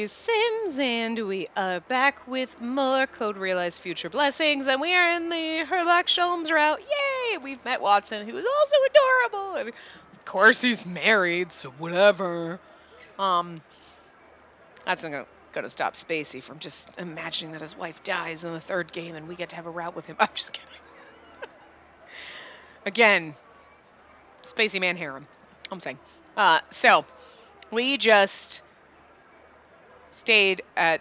Sims, and we are back with more Code Realize Future Blessings, and we are in the Herlock Sholmes route. Yay! We've met Watson, who is also adorable, and of course he's married, so whatever. That's not gonna stop Spacey from just imagining that his wife dies in the third game and we get to have a route with him. I'm just kidding. Again, Spacey man harem. I'm saying. So we just stayed at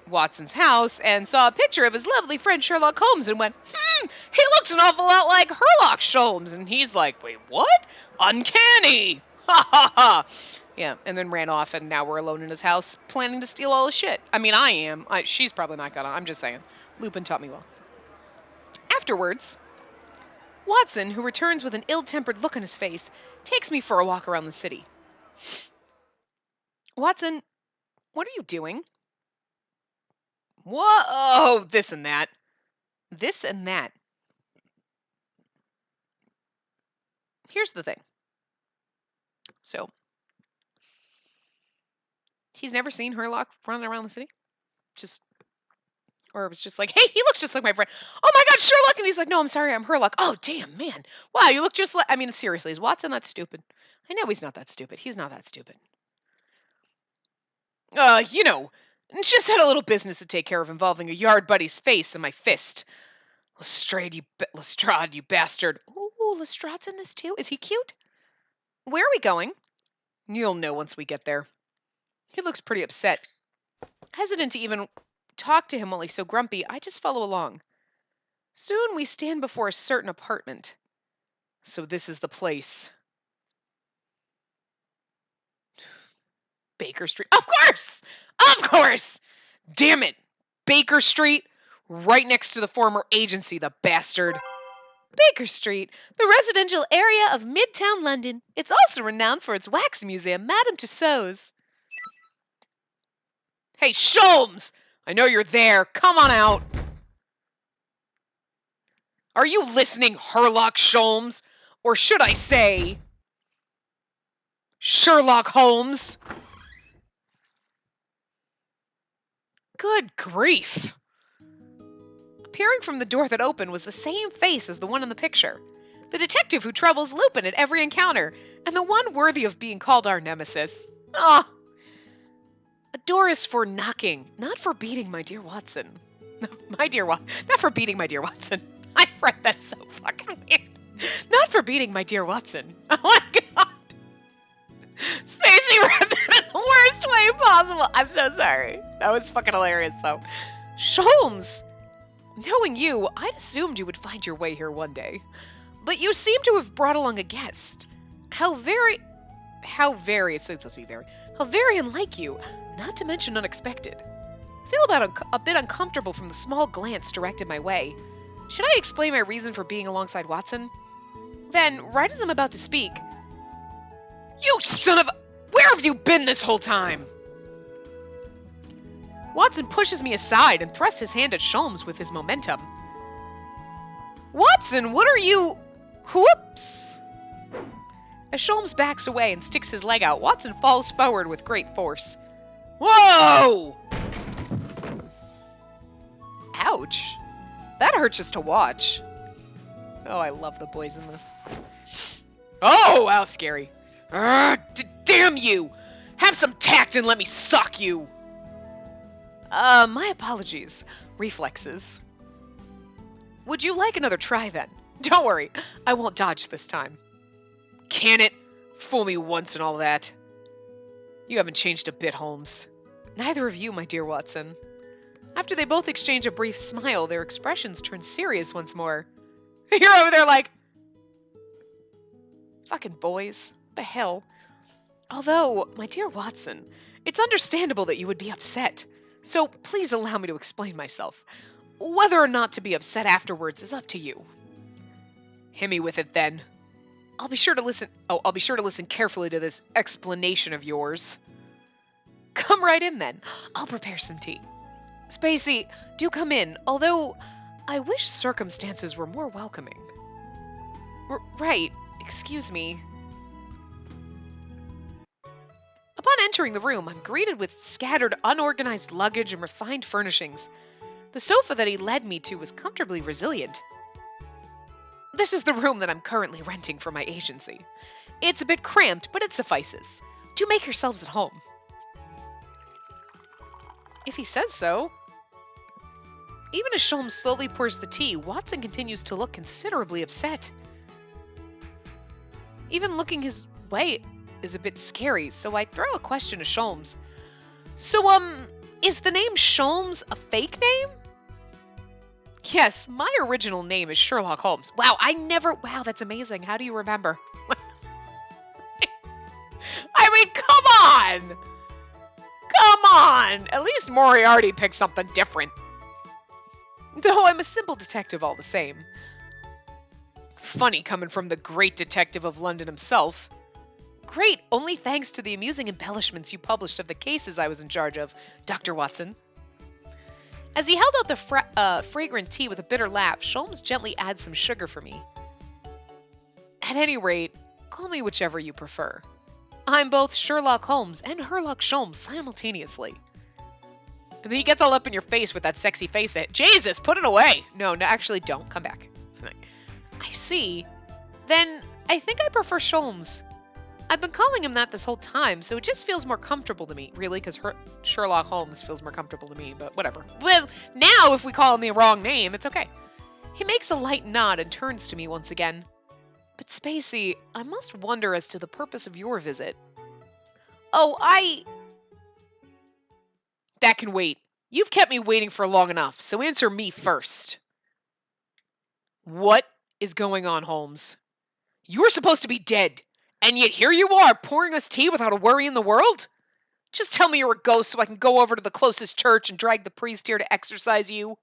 Watson's house and saw a picture of his lovely friend Sherlock Holmes and went, he looks an awful lot like Herlock Sholmes. And he's like, wait, what? Uncanny! Ha ha ha! Yeah, and then ran off, and now we're alone in his house planning to steal all his shit. I mean, I am. She's probably not gonna. I'm just saying. Lupin taught me well. Afterwards, Watson, who returns with an ill-tempered look on his face, takes me for a walk around the city. Watson, what are you doing? What? Oh, this and that. This and that. Here's the thing. So, he's never seen Herlock running around the city? Or it was just like, hey, he looks just like my friend. Oh my God, Sherlock! And he's like, no, I'm sorry, I'm Herlock. Oh, damn, man. Wow, you look just like, I mean, seriously, is Watson that stupid? I know he's not that stupid. He's not that stupid. Just had a little business to take care of involving a yard buddy's face in my fist. Lestrade, you bastard. Ooh, Lestrade's in this too? Is he cute? Where are we going? You'll know once we get there. He looks pretty upset. Hesitant to even talk to him while he's so grumpy, I just follow along. Soon we stand before a certain apartment. So this is the place. Baker Street. Of course! Of course! Damn it! Baker Street, right next to the former agency, the bastard. Baker Street, the residential area of Midtown London. It's also renowned for its wax museum, Madame Tussauds. Hey, Sholmes! I know you're there. Come on out. Are you listening, Herlock Sholmes? Or should I say, Sherlock Holmes? Good grief. Appearing from the door that opened was the same face as the one in the picture. The detective who troubles Lupin at every encounter, and the one worthy of being called our nemesis. Ah! A door is for knocking, not for beating, my dear Watson. Not for beating, my dear Watson. I read that so fucking weird. Not for beating, my dear Watson. Oh my God. Spacey read that in the worst way possible. I'm so sorry. That was fucking hilarious, though. Sholmes! Knowing you, I'd assumed you would find your way here one day. But you seem to have brought along a guest. How very unlike you, not to mention unexpected. I feel a bit uncomfortable from the small glance directed my way. Should I explain my reason for being alongside Watson? Then, right as I'm about to speak, you son of a... Where have you been this whole time? Watson pushes me aside and thrusts his hand at Sholmes with his momentum. Watson, what are you... Whoops! As Sholmes backs away and sticks his leg out, Watson falls forward with great force. Whoa! Ouch. That hurts just to watch. Oh, I love the boys in this. Oh, how scary. Damn you! Have some tact and let me sock you! My apologies. Reflexes. Would you like another try then? Don't worry, I won't dodge this time. Can it? Fool me once and all that. You haven't changed a bit, Holmes. Neither of you, my dear Watson. After they both exchange a brief smile, their expressions turn serious once more. You're over there like... Fucking boys. What the hell? Although, my dear Watson, it's understandable that you would be upset. So please allow me to explain myself. Whether or not to be upset afterwards is up to you. Hit me with it then. I'll be sure to listen carefully to this explanation of yours. Come right in then. I'll prepare some tea. Spacey, do come in, although I wish circumstances were more welcoming. Right, excuse me. A Upon entering the room, I'm greeted with scattered, unorganized luggage and refined furnishings. The sofa that he led me to was comfortably resilient. This is the room that I'm currently renting for my agency. It's a bit cramped, but it suffices. Do make yourselves at home. If he says so. Even as Sholmes slowly pours the tea, Watson continues to look considerably upset. Even looking his way is a bit scary, so I throw a question to Sholmes. So, is the name Sholmes a fake name? Yes, my original name is Sherlock Holmes. Wow, wow, that's amazing. How do you remember? I mean, come on! Come on! At least Moriarty picked something different. Though I'm a simple detective all the same. Funny coming from the great detective of London himself. Great, only thanks to the amusing embellishments you published of the cases I was in charge of, Dr. Watson. As he held out the fragrant tea with a bitter laugh, Sholmes gently adds some sugar for me. At any rate, call me whichever you prefer. I'm both Sherlock Holmes and Herlock Sholmes simultaneously. And then he gets all up in your face with that sexy face. Jesus, put it away. No, actually don't. Come back. I see. Then I think I prefer Sholmes. I've been calling him that this whole time, so it just feels more comfortable to me. Really, because Sherlock Holmes feels more comfortable to me, but whatever. Well, now if we call him the wrong name, it's okay. He makes a light nod and turns to me once again. But Spacey, I must wonder as to the purpose of your visit. Oh, That can wait. You've kept me waiting for long enough, so answer me first. What is going on, Holmes? You're supposed to be dead, and yet here you are pouring us tea without a worry in the world? Just tell me you're a ghost so I can go over to the closest church and drag the priest here to exorcise you.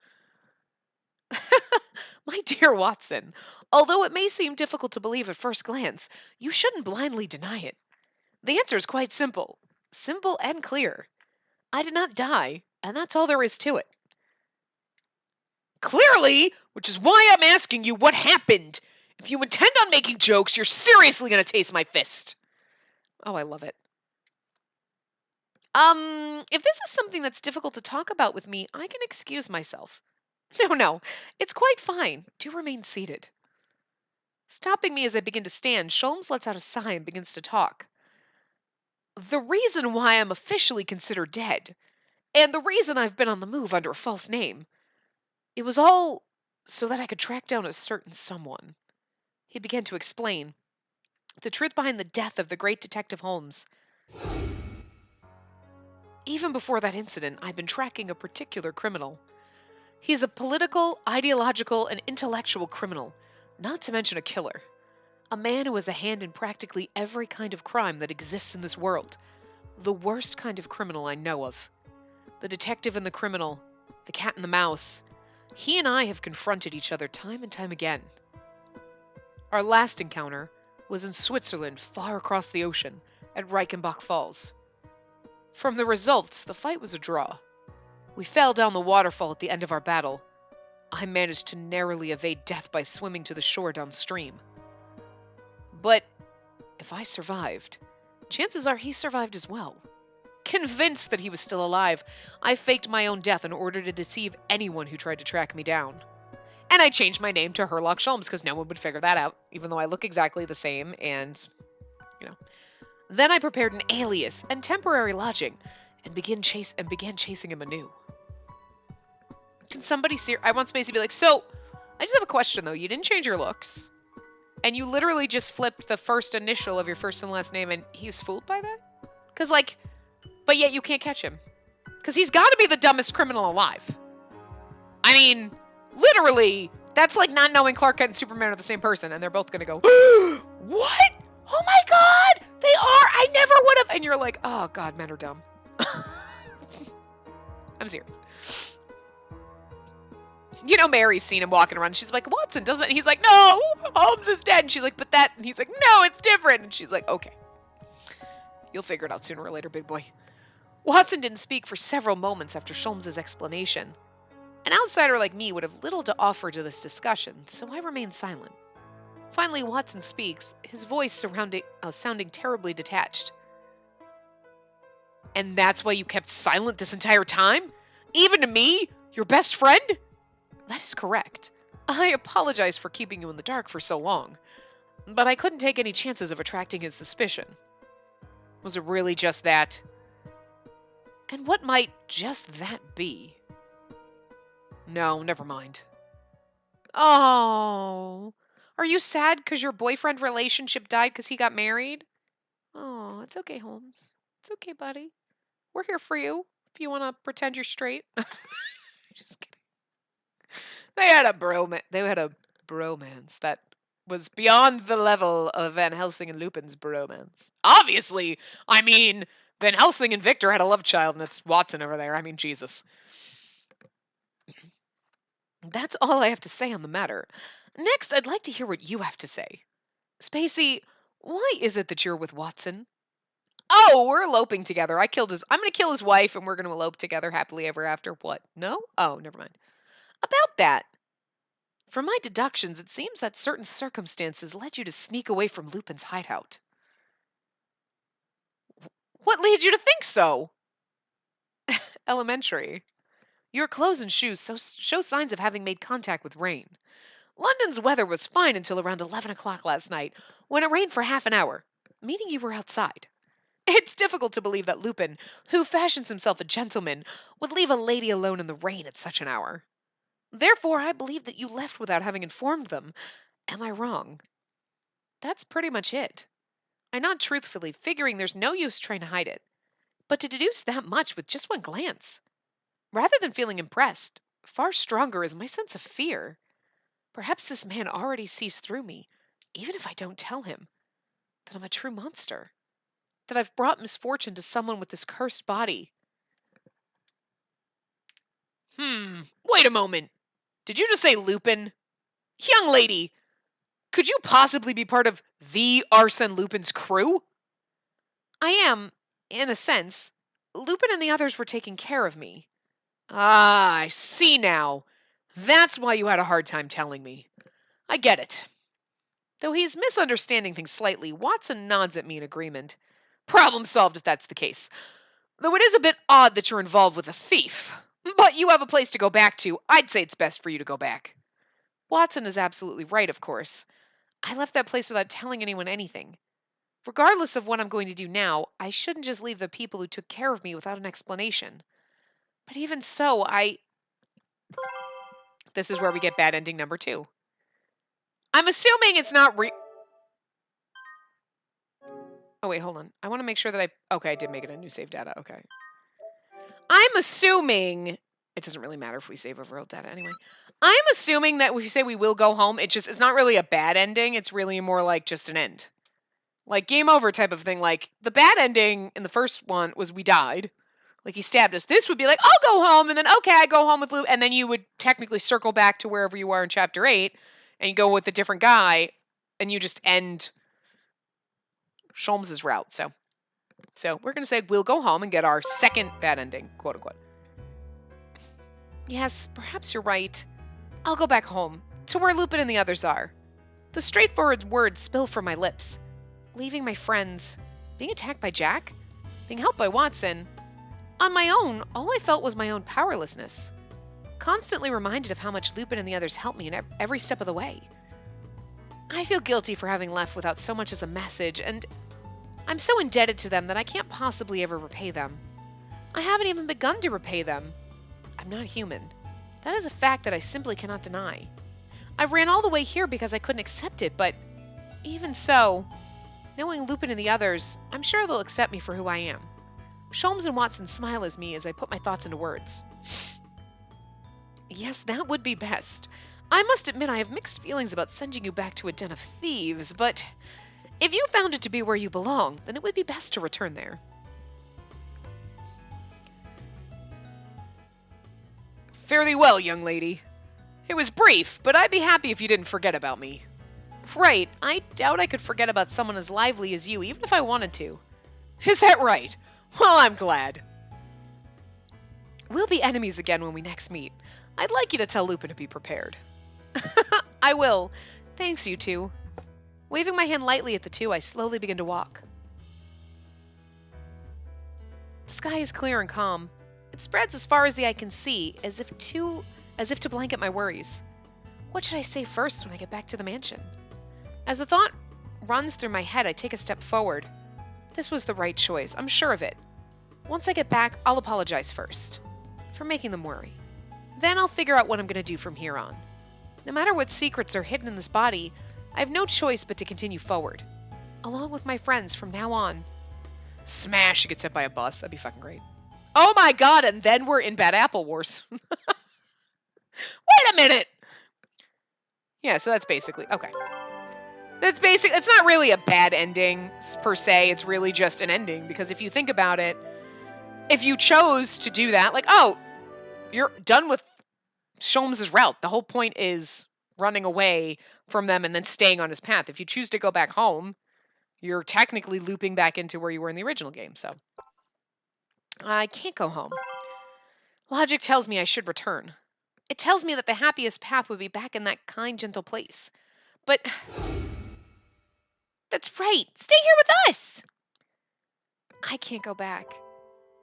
My dear Watson, although it may seem difficult to believe at first glance, you shouldn't blindly deny it. The answer is quite simple. Simple and clear. I did not die, and that's all there is to it. Clearly, which is why I'm asking you what happened. If you intend on making jokes, you're seriously going to taste my fist. Oh, I love it. If this is something that's difficult to talk about with me, I can excuse myself. No, it's quite fine. Do remain seated. Stopping me as I begin to stand, Sholmes lets out a sigh and begins to talk. The reason why I'm officially considered dead, and the reason I've been on the move under a false name, it was all so that I could track down a certain someone. He began to explain the truth behind the death of the great Detective Holmes. Even before that incident, I'd been tracking a particular criminal. He is a political, ideological, and intellectual criminal, not to mention a killer. A man who has a hand in practically every kind of crime that exists in this world. The worst kind of criminal I know of. The detective and the criminal, the cat and the mouse. He and I have confronted each other time and time again. Our last encounter was in Switzerland, far across the ocean, at Reichenbach Falls. From the results, the fight was a draw. We fell down the waterfall at the end of our battle. I managed to narrowly evade death by swimming to the shore downstream. But if I survived, chances are he survived as well. Convinced that he was still alive, I faked my own death in order to deceive anyone who tried to track me down. And I changed my name to Herlock Sholmes because no one would figure that out, even though I look exactly the same and, Then I prepared an alias and temporary lodging and began chasing him anew. Can somebody see? I want Spacey to be like, so, I just have a question though. You didn't change your looks. And you literally just flipped the first initial of your first and last name and he's fooled by that? Because but yet you can't catch him. Because he's got to be the dumbest criminal alive. I mean, literally, that's like not knowing Clark Kent and Superman are the same person and they're both going to go, what? Oh my God, they are. I never would have. And you're like, oh God, men are dumb. I'm serious. Mary's seen him walking around. She's like, Watson doesn't. And he's like, no, Holmes is dead. And she's like, but that. And he's like, no, it's different. And she's like, okay. You'll figure it out sooner or later, big boy. Watson didn't speak for several moments after Sholmes' explanation. An outsider like me would have little to offer to this discussion, so I remained silent. Finally, Watson speaks, his voice sounding terribly detached. And that's why you kept silent this entire time? Even to me? Your best friend? That is correct. I apologize for keeping you in the dark for so long, but I couldn't take any chances of attracting his suspicion. Was it really just that? And what might just that be? No, never mind. Oh, are you sad because your boyfriend relationship died because he got married? Oh, it's okay, Holmes. It's okay, buddy. We're here for you if you want to pretend you're straight. Just kidding. They had a bromance that was beyond the level of Van Helsing and Lupin's bromance. Obviously, I mean, Van Helsing and Victor had a love child, and it's Watson over there. I mean, Jesus. That's all I have to say on the matter. Next, I'd like to hear what you have to say. Spacey, why is it that you're with Watson? Oh, we're eloping together. I'm gonna kill his wife, and we're gonna elope together happily ever after. What? No? Oh, never mind. About that. From my deductions, it seems that certain circumstances led you to sneak away from Lupin's hideout. What leads you to think so? Elementary. Your clothes and shoes show signs of having made contact with rain. London's weather was fine until around 11 o'clock last night, when it rained for half an hour, meaning you were outside. It's difficult to believe that Lupin, who fashions himself a gentleman, would leave a lady alone in the rain at such an hour. Therefore, I believe that you left without having informed them. Am I wrong? That's pretty much it. I nod truthfully, figuring there's no use trying to hide it. But to deduce that much with just one glance, rather than feeling impressed, far stronger is my sense of fear. Perhaps this man already sees through me, even if I don't tell him, that I'm a true monster, that I've brought misfortune to someone with this cursed body. Wait a moment. Did you just say Lupin? Young lady, could you possibly be part of the Arsène Lupin's crew? I am, in a sense. Lupin and the others were taking care of me. Ah, I see now. That's why you had a hard time telling me. I get it. Though he's misunderstanding things slightly, Watson nods at me in agreement. Problem solved if that's the case. Though it is a bit odd that you're involved with a thief. But you have a place to go back to. I'd say it's best for you to go back. Watson is absolutely right, of course. I left that place without telling anyone anything. Regardless of what I'm going to do now, I shouldn't just leave the people who took care of me without an explanation. But even so, This is where we get bad ending number 2. I'm assuming it's not Oh, wait, hold on. I want to make sure that Okay, I did make it a new save data. Okay. I'm assuming... It doesn't really matter if we save over old data anyway. I'm assuming that if we say we will go home, it's not really a bad ending. It's really more like just an end. Like game over type of thing. Like the bad ending in the first one was we died. Like he stabbed us. This would be like, I'll go home, and then okay, I go home with Luke, and then you would technically circle back to wherever you are in chapter 8, and you go with a different guy, and you just end Sholmes' route. So we're gonna say we'll go home and get our second bad ending, quote unquote. Yes, perhaps you're right. I'll go back home, to where Lupin and the others are. The straightforward words spill from my lips. Leaving my friends, being attacked by Jack, being helped by Watson. On my own, all I felt was my own powerlessness. Constantly reminded of how much Lupin and the others helped me in every step of the way. I feel guilty for having left without so much as a message, and I'm so indebted to them that I can't possibly ever repay them. I haven't even begun to repay them. I'm not human. That is a fact that I simply cannot deny. I ran all the way here because I couldn't accept it, but even so, knowing Lupin and the others, I'm sure they'll accept me for who I am. Sholmes and Watson smile as me as I put my thoughts into words. Yes, that would be best. I must admit I have mixed feelings about sending you back to a den of thieves, but if you found it to be where you belong, then it would be best to return there. Fairly well, young lady. It was brief, but I'd be happy if you didn't forget about me. Right, I doubt I could forget about someone as lively as you, even if I wanted to. Is that right? Well, I'm glad. We'll be enemies again when we next meet. I'd like you to tell Lupin to be prepared. I will. Thanks, you two. Waving my hand lightly at the two, I slowly begin to walk. The sky is clear and calm. It spreads as far as the eye can see, as if to blanket my worries. What should I say first when I get back to the mansion? As the thought runs through my head, I take a step forward. This was the right choice, I'm sure of it. Once I get back, I'll apologize first for making them worry. Then I'll figure out what I'm going to do from here on. No matter what secrets are hidden in this body, I have no choice but to continue forward, along with my friends from now on. Smash! She gets hit by a bus. That'd be fucking great. Oh my god, and then we're in Bad Apple Wars. Wait a minute! Yeah, so that's basically... Okay. It's not really a bad ending, per se. It's really just an ending, because if you think about it, if you chose to do that, like, oh, you're done with Sholmes' route. The whole point is running away from them and then staying on his path. If you choose to go back home, you're technically looping back into where you were in the original game, so. I can't go home. Logic tells me I should return. It tells me that the happiest path would be back in that kind, gentle place. But... That's right! Stay here with us! I can't go back.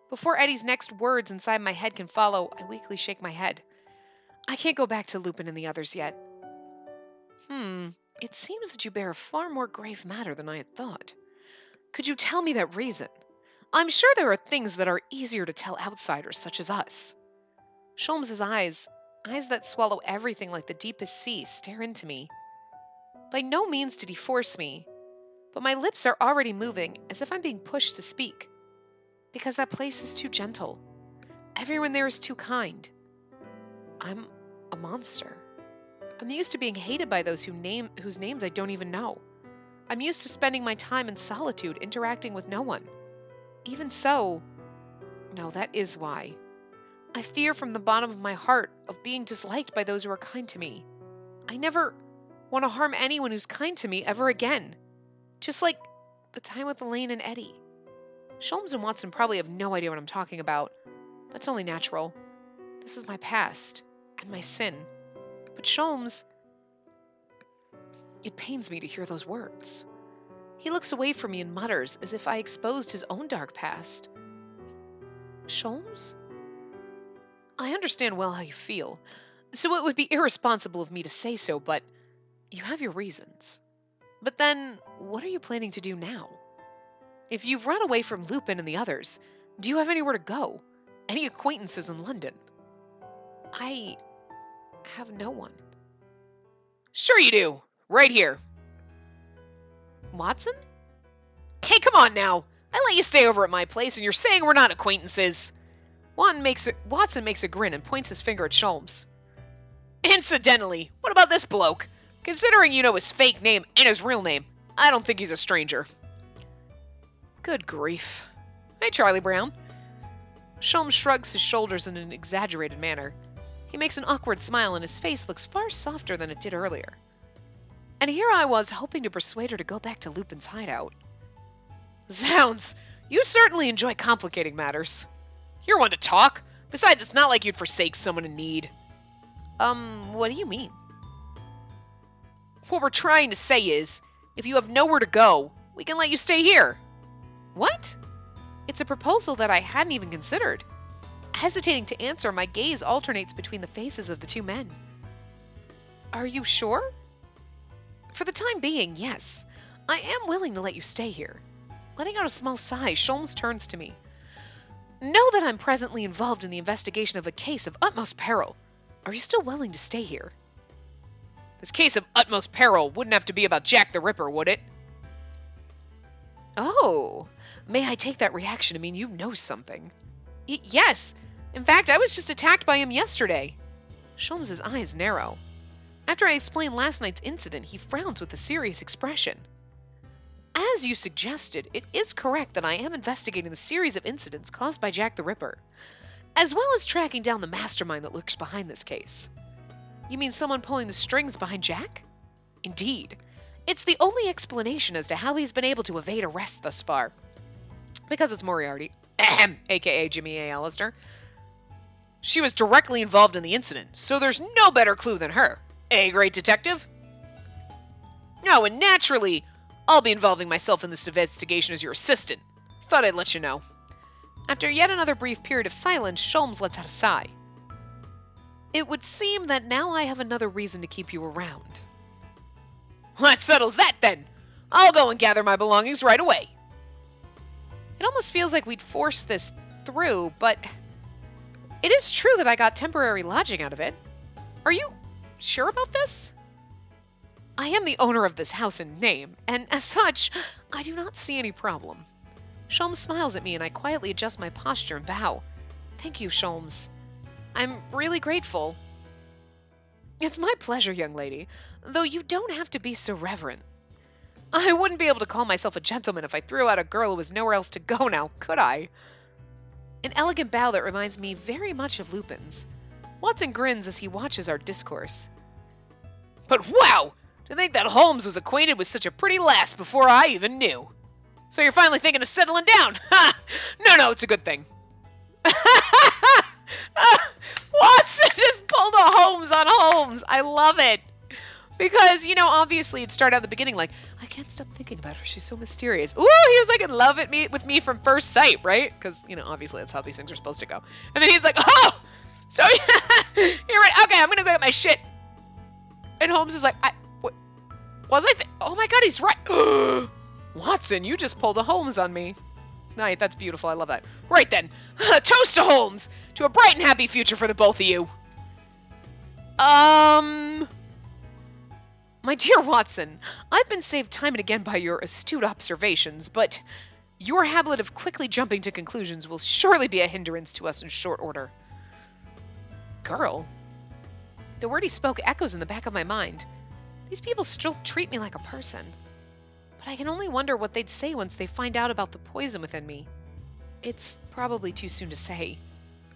Before Eddie's next words inside my head can follow, I weakly shake my head. I can't go back to Lupin and the others yet. It seems that you bear a far more grave matter than I had thought. Could you tell me that reason? I'm sure there are things that are easier to tell outsiders such as us. Sholmes' eyes that swallow everything like the deepest sea, stare into me. By no means did he force me, but my lips are already moving as if I'm being pushed to speak. Because that place is too gentle. Everyone there is too kind. I'm a monster. I'm used to being hated by those whose names I don't even know. I'm used to spending my time in solitude, interacting with no one. Even so, no, that is why. I fear from the bottom of my heart of being disliked by those who are kind to me. I never want to harm anyone who's kind to me ever again. Just like the time with Elaine and Eddie. Sholmes and Watson probably have no idea what I'm talking about. That's only natural. This is my past and my sin. But Sholmes... It pains me to hear those words. He looks away from me and mutters as if I exposed his own dark past. Sholmes? I understand well how you feel, so it would be irresponsible of me to say so, but you have your reasons. But then, what are you planning to do now? If you've run away from Lupin and the others, do you have anywhere to go? Any acquaintances in London? I have no one. Sure you do! Right here. Watson? Hey, come on now! I let you stay over at my place and you're saying we're not acquaintances! Watson makes a grin and points his finger at Sholmes. Incidentally, what about this bloke? Considering you know his fake name and his real name, I don't think he's a stranger. Good grief. Hey, Charlie Brown. Sholmes shrugs his shoulders in an exaggerated manner. He makes an awkward smile and his face looks far softer than it did earlier. And here I was hoping to persuade her to go back to Lupin's hideout. Zounds! You certainly enjoy complicating matters. You're one to talk. Besides, it's not like you'd forsake someone in need. What do you mean? What we're trying to say is, if you have nowhere to go, we can let you stay here. What? It's a proposal that I hadn't even considered. Hesitating to answer, my gaze alternates between the faces of the two men. Are you sure? For the time being, yes. I am willing to let you stay here. Letting out a small sigh, Sholmes turns to me. Know that I'm presently involved in the investigation of a case of utmost peril. Are you still willing to stay here? This case of utmost peril wouldn't have to be about Jack the Ripper, would it? Oh, may I take that reaction to mean you know something? Yes. In fact, I was just attacked by him yesterday. Sholmes' eyes narrow. After I explained last night's incident, he frowns with a serious expression. As you suggested, it is correct that I am investigating the series of incidents caused by Jack the Ripper, as well as tracking down the mastermind that lurks behind this case. You mean someone pulling the strings behind Jack? Indeed. It's the only explanation as to how he's been able to evade arrest thus far. Because it's Moriarty, aka Jimmy A. Allister. She was directly involved in the incident, so there's no better clue than her. Eh, great detective? Oh, and naturally, I'll be involving myself in this investigation as your assistant. Thought I'd let you know. After yet another brief period of silence, Sholmes lets out a sigh. It would seem that now I have another reason to keep you around. Well, that settles that then. I'll go and gather my belongings right away. It almost feels like we'd forced this through, but it is true that I got temporary lodging out of it. Are you sure about this? I am the owner of this house in name, and as such, I do not see any problem. Sholmes smiles at me and I quietly adjust my posture and bow. Thank you, Sholmes. I'm really grateful. It's my pleasure, young lady, though you don't have to be so reverent. I wouldn't be able to call myself a gentleman if I threw out a girl who was nowhere else to go now, could I? An elegant bow that reminds me very much of Lupin's. Watson grins as he watches our discourse. But wow! To think that Holmes was acquainted with such a pretty lass before I even knew. So you're finally thinking of settling down? Ha! No, it's a good thing. Watson just pulled a Holmes on Holmes. I love it. Because, obviously it started at the beginning like, I can't stop thinking about her. She's so mysterious. Ooh, he was like in love with me from first sight, right? Because, obviously that's how these things are supposed to go. And then he's like, oh! So, you're right. Okay, I'm going to go get my shit. And Holmes is like, oh my god, he's right. Watson, you just pulled a Holmes on me. Right, that's beautiful. I love that. Right then. Toast to Holmes. To a bright and happy future for the both of you. My dear Watson, I've been saved time and again by your astute observations, but your habit of quickly jumping to conclusions will surely be a hindrance to us in short order. Girl? The word he spoke echoes in the back of my mind. These people still treat me like a person. But I can only wonder what they'd say once they find out about the poison within me. It's probably too soon to say.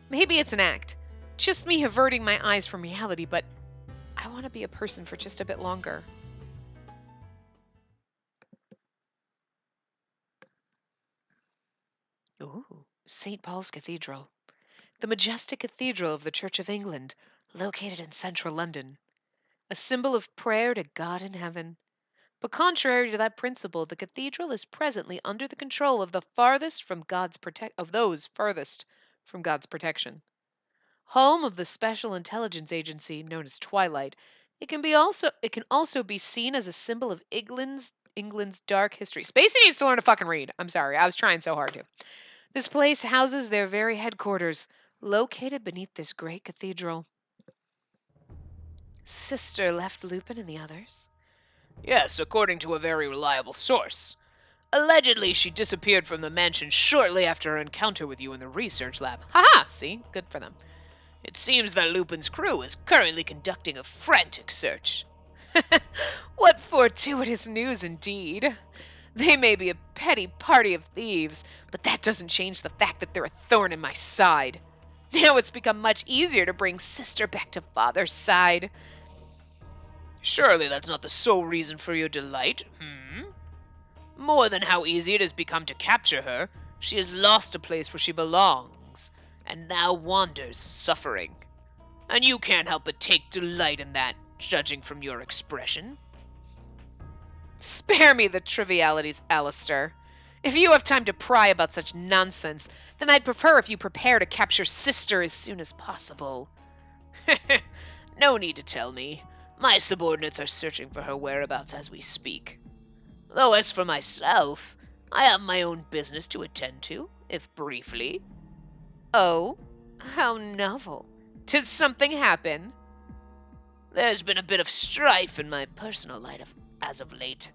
Maybe it's an act. Just me averting my eyes from reality, but I want to be a person for just a bit longer. Ooh, St. Paul's Cathedral. The majestic cathedral of the Church of England, located in central London. A symbol of prayer to God in heaven. But contrary to that principle, the cathedral is presently under the control of those farthest from God's protection. Home of the Special Intelligence Agency known as Twilight, it can also be seen as a symbol of England's dark history. Spacey needs to learn to fucking read. I'm sorry, I was trying so hard to. This place houses their very headquarters, located beneath this great cathedral. Sister left Lupin and the others? Yes, according to a very reliable source. Allegedly, she disappeared from the mansion shortly after her encounter with you in the research lab. Haha! See? Good for them. It seems that Lupin's crew is currently conducting a frantic search. What fortuitous news indeed. They may be a petty party of thieves, but that doesn't change the fact that they're a thorn in my side. Now it's become much easier to bring Sister back to Father's side. Surely that's not the sole reason for your delight, More than how easy it has become to capture her, she has lost a place where she belongs, and now wanders, suffering. And you can't help but take delight in that, judging from your expression. Spare me the trivialities, Alistair. If you have time to pry about such nonsense, then I'd prefer if you prepare to capture Sister as soon as possible. No need to tell me. My subordinates are searching for her whereabouts as we speak. Though as for myself, I have my own business to attend to, if briefly. Oh, how novel. Did something happen? There's been a bit of strife in my personal life as of late,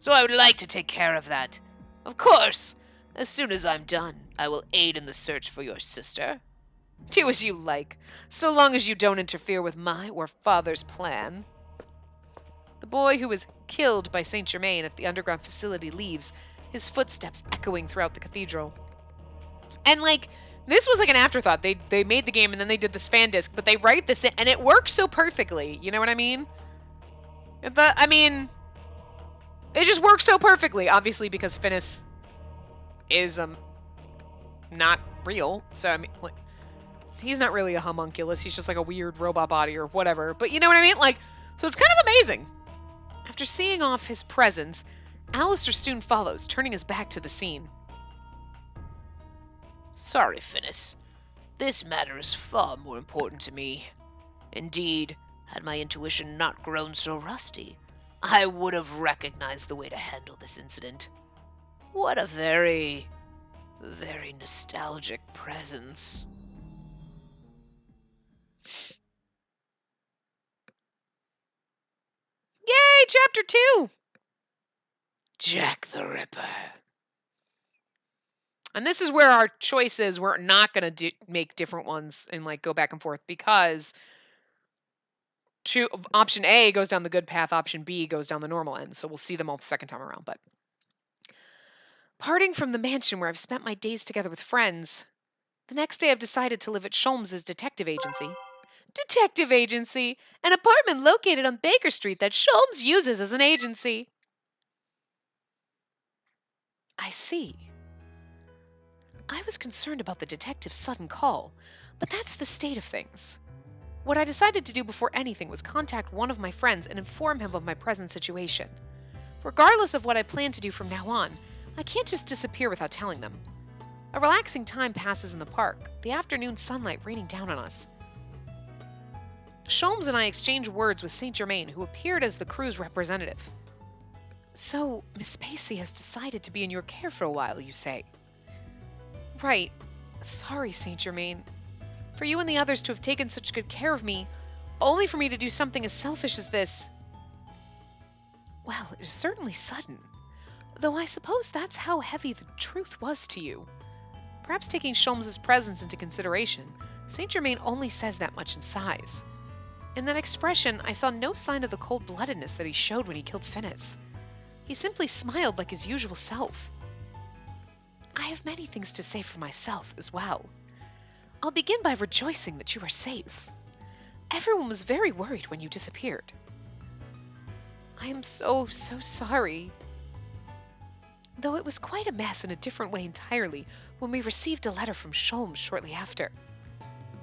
so I would like to take care of that. Of course, as soon as I'm done, I will aid in the search for your sister. Do as you like, so long as you don't interfere with my or Father's plan. The boy who was killed by Saint Germain at the underground facility leaves, his footsteps echoing throughout the cathedral. And this was like an afterthought. They made the game and then they did this fan disc, but they write this in, and it works so perfectly. You know what I mean? It just works so perfectly. Obviously, because Finis is not real. So I mean, he's not really a homunculus. He's just like a weird robot body or whatever. But you know what I mean? So it's kind of amazing. After seeing off his presence, Alistair soon follows, turning his back to the scene. Sorry, Phineas. This matter is far more important to me. Indeed, had my intuition not grown so rusty, I would have recognized the way to handle this incident. What a very, very nostalgic presence. Yay, Chapter 2! Jack the Ripper. And this is where our choice is. We're not going to make different ones and like go back and forth because option A goes down the good path, option B goes down the normal end. So we'll see them all the second time around. But parting from the mansion where I've spent my days together with friends, the next day I've decided to live at Sholmes's detective agency. Detective agency! An apartment located on Baker Street that Sholmes uses as an agency. I see. I was concerned about the detective's sudden call, but that's the state of things. What I decided to do before anything was contact one of my friends and inform him of my present situation. Regardless of what I plan to do from now on, I can't just disappear without telling them. A relaxing time passes in the park, the afternoon sunlight raining down on us. Sholmes and I exchange words with Saint Germain, who appeared as the crew's representative. So, Miss Spacey has decided to be in your care for a while, you say? Right. Sorry, Saint Germain. For you and the others to have taken such good care of me, only for me to do something as selfish as this. Well, it is certainly sudden. Though I suppose that's how heavy the truth was to you. Perhaps taking Sholmes's presence into consideration, Saint Germain only says that much in sighs. In that expression, I saw no sign of the cold-bloodedness that he showed when he killed Phineas. He simply smiled like his usual self. I have many things to say for myself as well. I'll begin by rejoicing that you are safe. Everyone was very worried when you disappeared. I am so sorry. Though it was quite a mess in a different way entirely when we received a letter from Sholmes shortly after.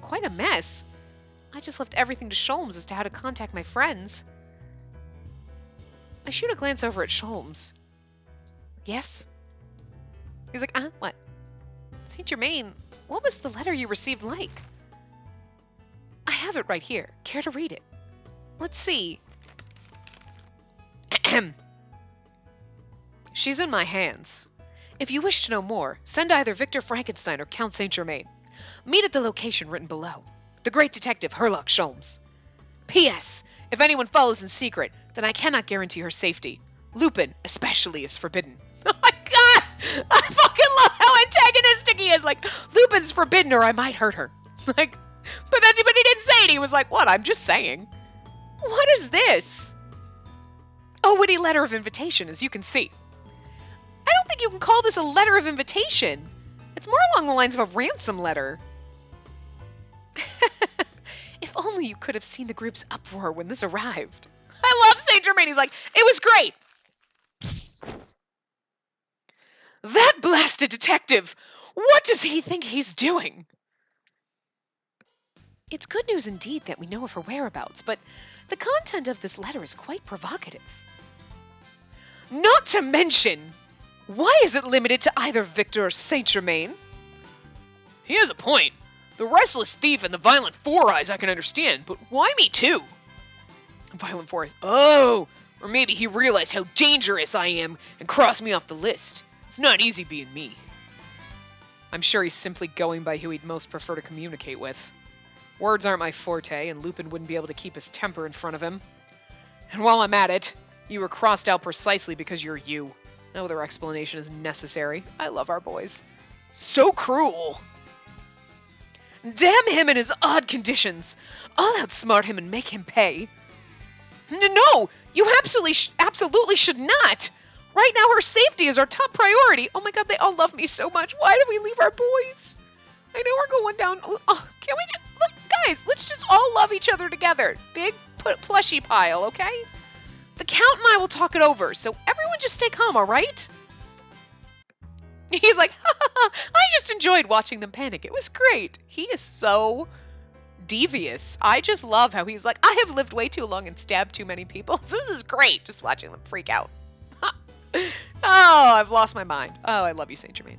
Quite a mess? I just left everything to Sholmes as to how to contact my friends. I shoot a glance over at Sholmes. Yes? He's like, what? Saint Germain, what was the letter you received like? I have it right here. Care to read it? Let's see. Ahem. She's in my hands. If you wish to know more, send either Victor Frankenstein or Count Saint Germain. Meet at the location written below. The great detective Herlock Sholmes. P.S. If anyone follows in secret, then I cannot guarantee her safety. Lupin, especially, is forbidden. Oh my god! I fucking love how antagonistic he is! Like, Lupin's forbidden or I might hurt her. Like, but he didn't say it. He was like, what? I'm just saying. What is this? A witty letter of invitation, as you can see. I don't think you can call this a letter of invitation. It's more along the lines of a ransom letter. If only you could have seen the group's uproar when this arrived. I love Saint Germain. He's like, it was great. That blasted detective! What does he think he's doing? It's good news indeed that we know of her whereabouts, but the content of this letter is quite provocative. Not to mention, why is it limited to either Victor or Saint Germain? He has a point. The restless thief and the violent Four Eyes I can understand, but why me too? Violent Four Eyes. Oh, or maybe he realized how dangerous I am and crossed me off the list. It's not easy being me. I'm sure he's simply going by who he'd most prefer to communicate with. Words aren't my forte, and Lupin wouldn't be able to keep his temper in front of him. And while I'm at it, you were crossed out precisely because you're you. No other explanation is necessary. I love our boys. So cruel! Damn him and his odd conditions! I'll outsmart him and make him pay. No! You absolutely should not! Right now, her safety is our top priority. Oh my god, they all love me so much. Why did we leave our boys? I know we're going down. Oh, can we just, look, guys, let's just all love each other together. Big plushy pile, okay? The Count and I will talk it over, so everyone just stay calm, all right? He's like, I just enjoyed watching them panic. It was great. He is so devious. I just love how he's like, I have lived way too long and stabbed too many people. This is great, just watching them freak out. Oh, I've lost my mind. Oh, I love you, Saint Germain.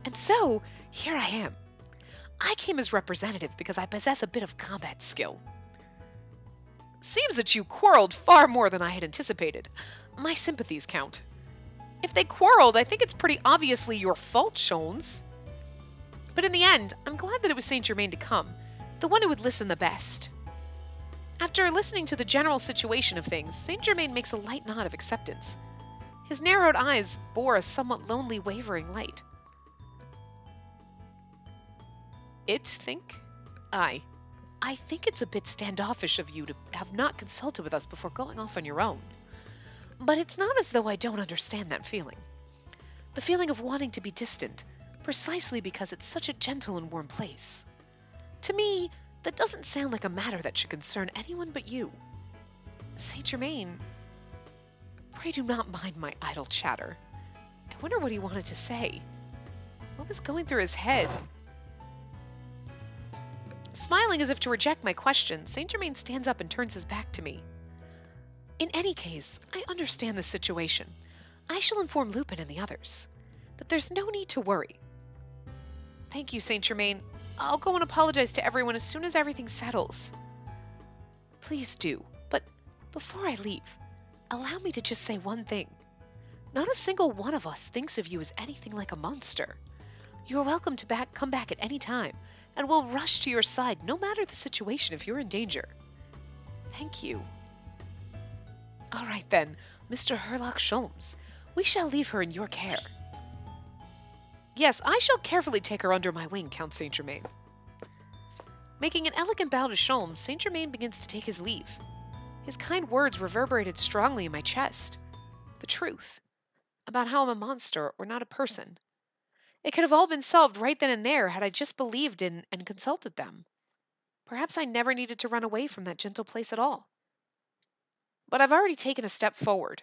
And so, here I am, I came as representative because I possess a bit of combat skill. Seems that you quarreled far more than I had anticipated. My sympathies count. If they quarreled, I think it's pretty obviously your fault, Sholmes. But in the end, I'm glad that it was Saint Germain to come, the one who would listen the best. After listening to the general situation of things, Saint Germain makes a light nod of acceptance. His narrowed eyes bore a somewhat lonely, wavering light. I think it's a bit standoffish of you to have not consulted with us before going off on your own. But it's not as though I don't understand that feeling. The feeling of wanting to be distant, precisely because it's such a gentle and warm place. To me, that doesn't sound like a matter that should concern anyone but you. Saint Germain, pray do not mind my idle chatter. I wonder what he wanted to say. What was going through his head? Smiling as if to reject my question, Saint Germain stands up and turns his back to me. In any case, I understand the situation. I shall inform Lupin and the others that there's no need to worry. Thank you, Saint Germain. I'll go and apologize to everyone as soon as everything settles. Please do, but before I leave, allow me to just say one thing. Not a single one of us thinks of you as anything like a monster. You are welcome to come back at any time, and we'll rush to your side no matter the situation if you're in danger. Thank you. All right then, Mr. Herlock Sholmes, we shall leave her in your care. Yes, I shall carefully take her under my wing, Count Saint Germain. Making an elegant bow to Sholmes, Saint Germain begins to take his leave. His kind words reverberated strongly in my chest. The truth about how I'm a monster or not a person. It could have all been solved right then and there had I just believed in and consulted them. Perhaps I never needed to run away from that gentle place at all. But I've already taken a step forward.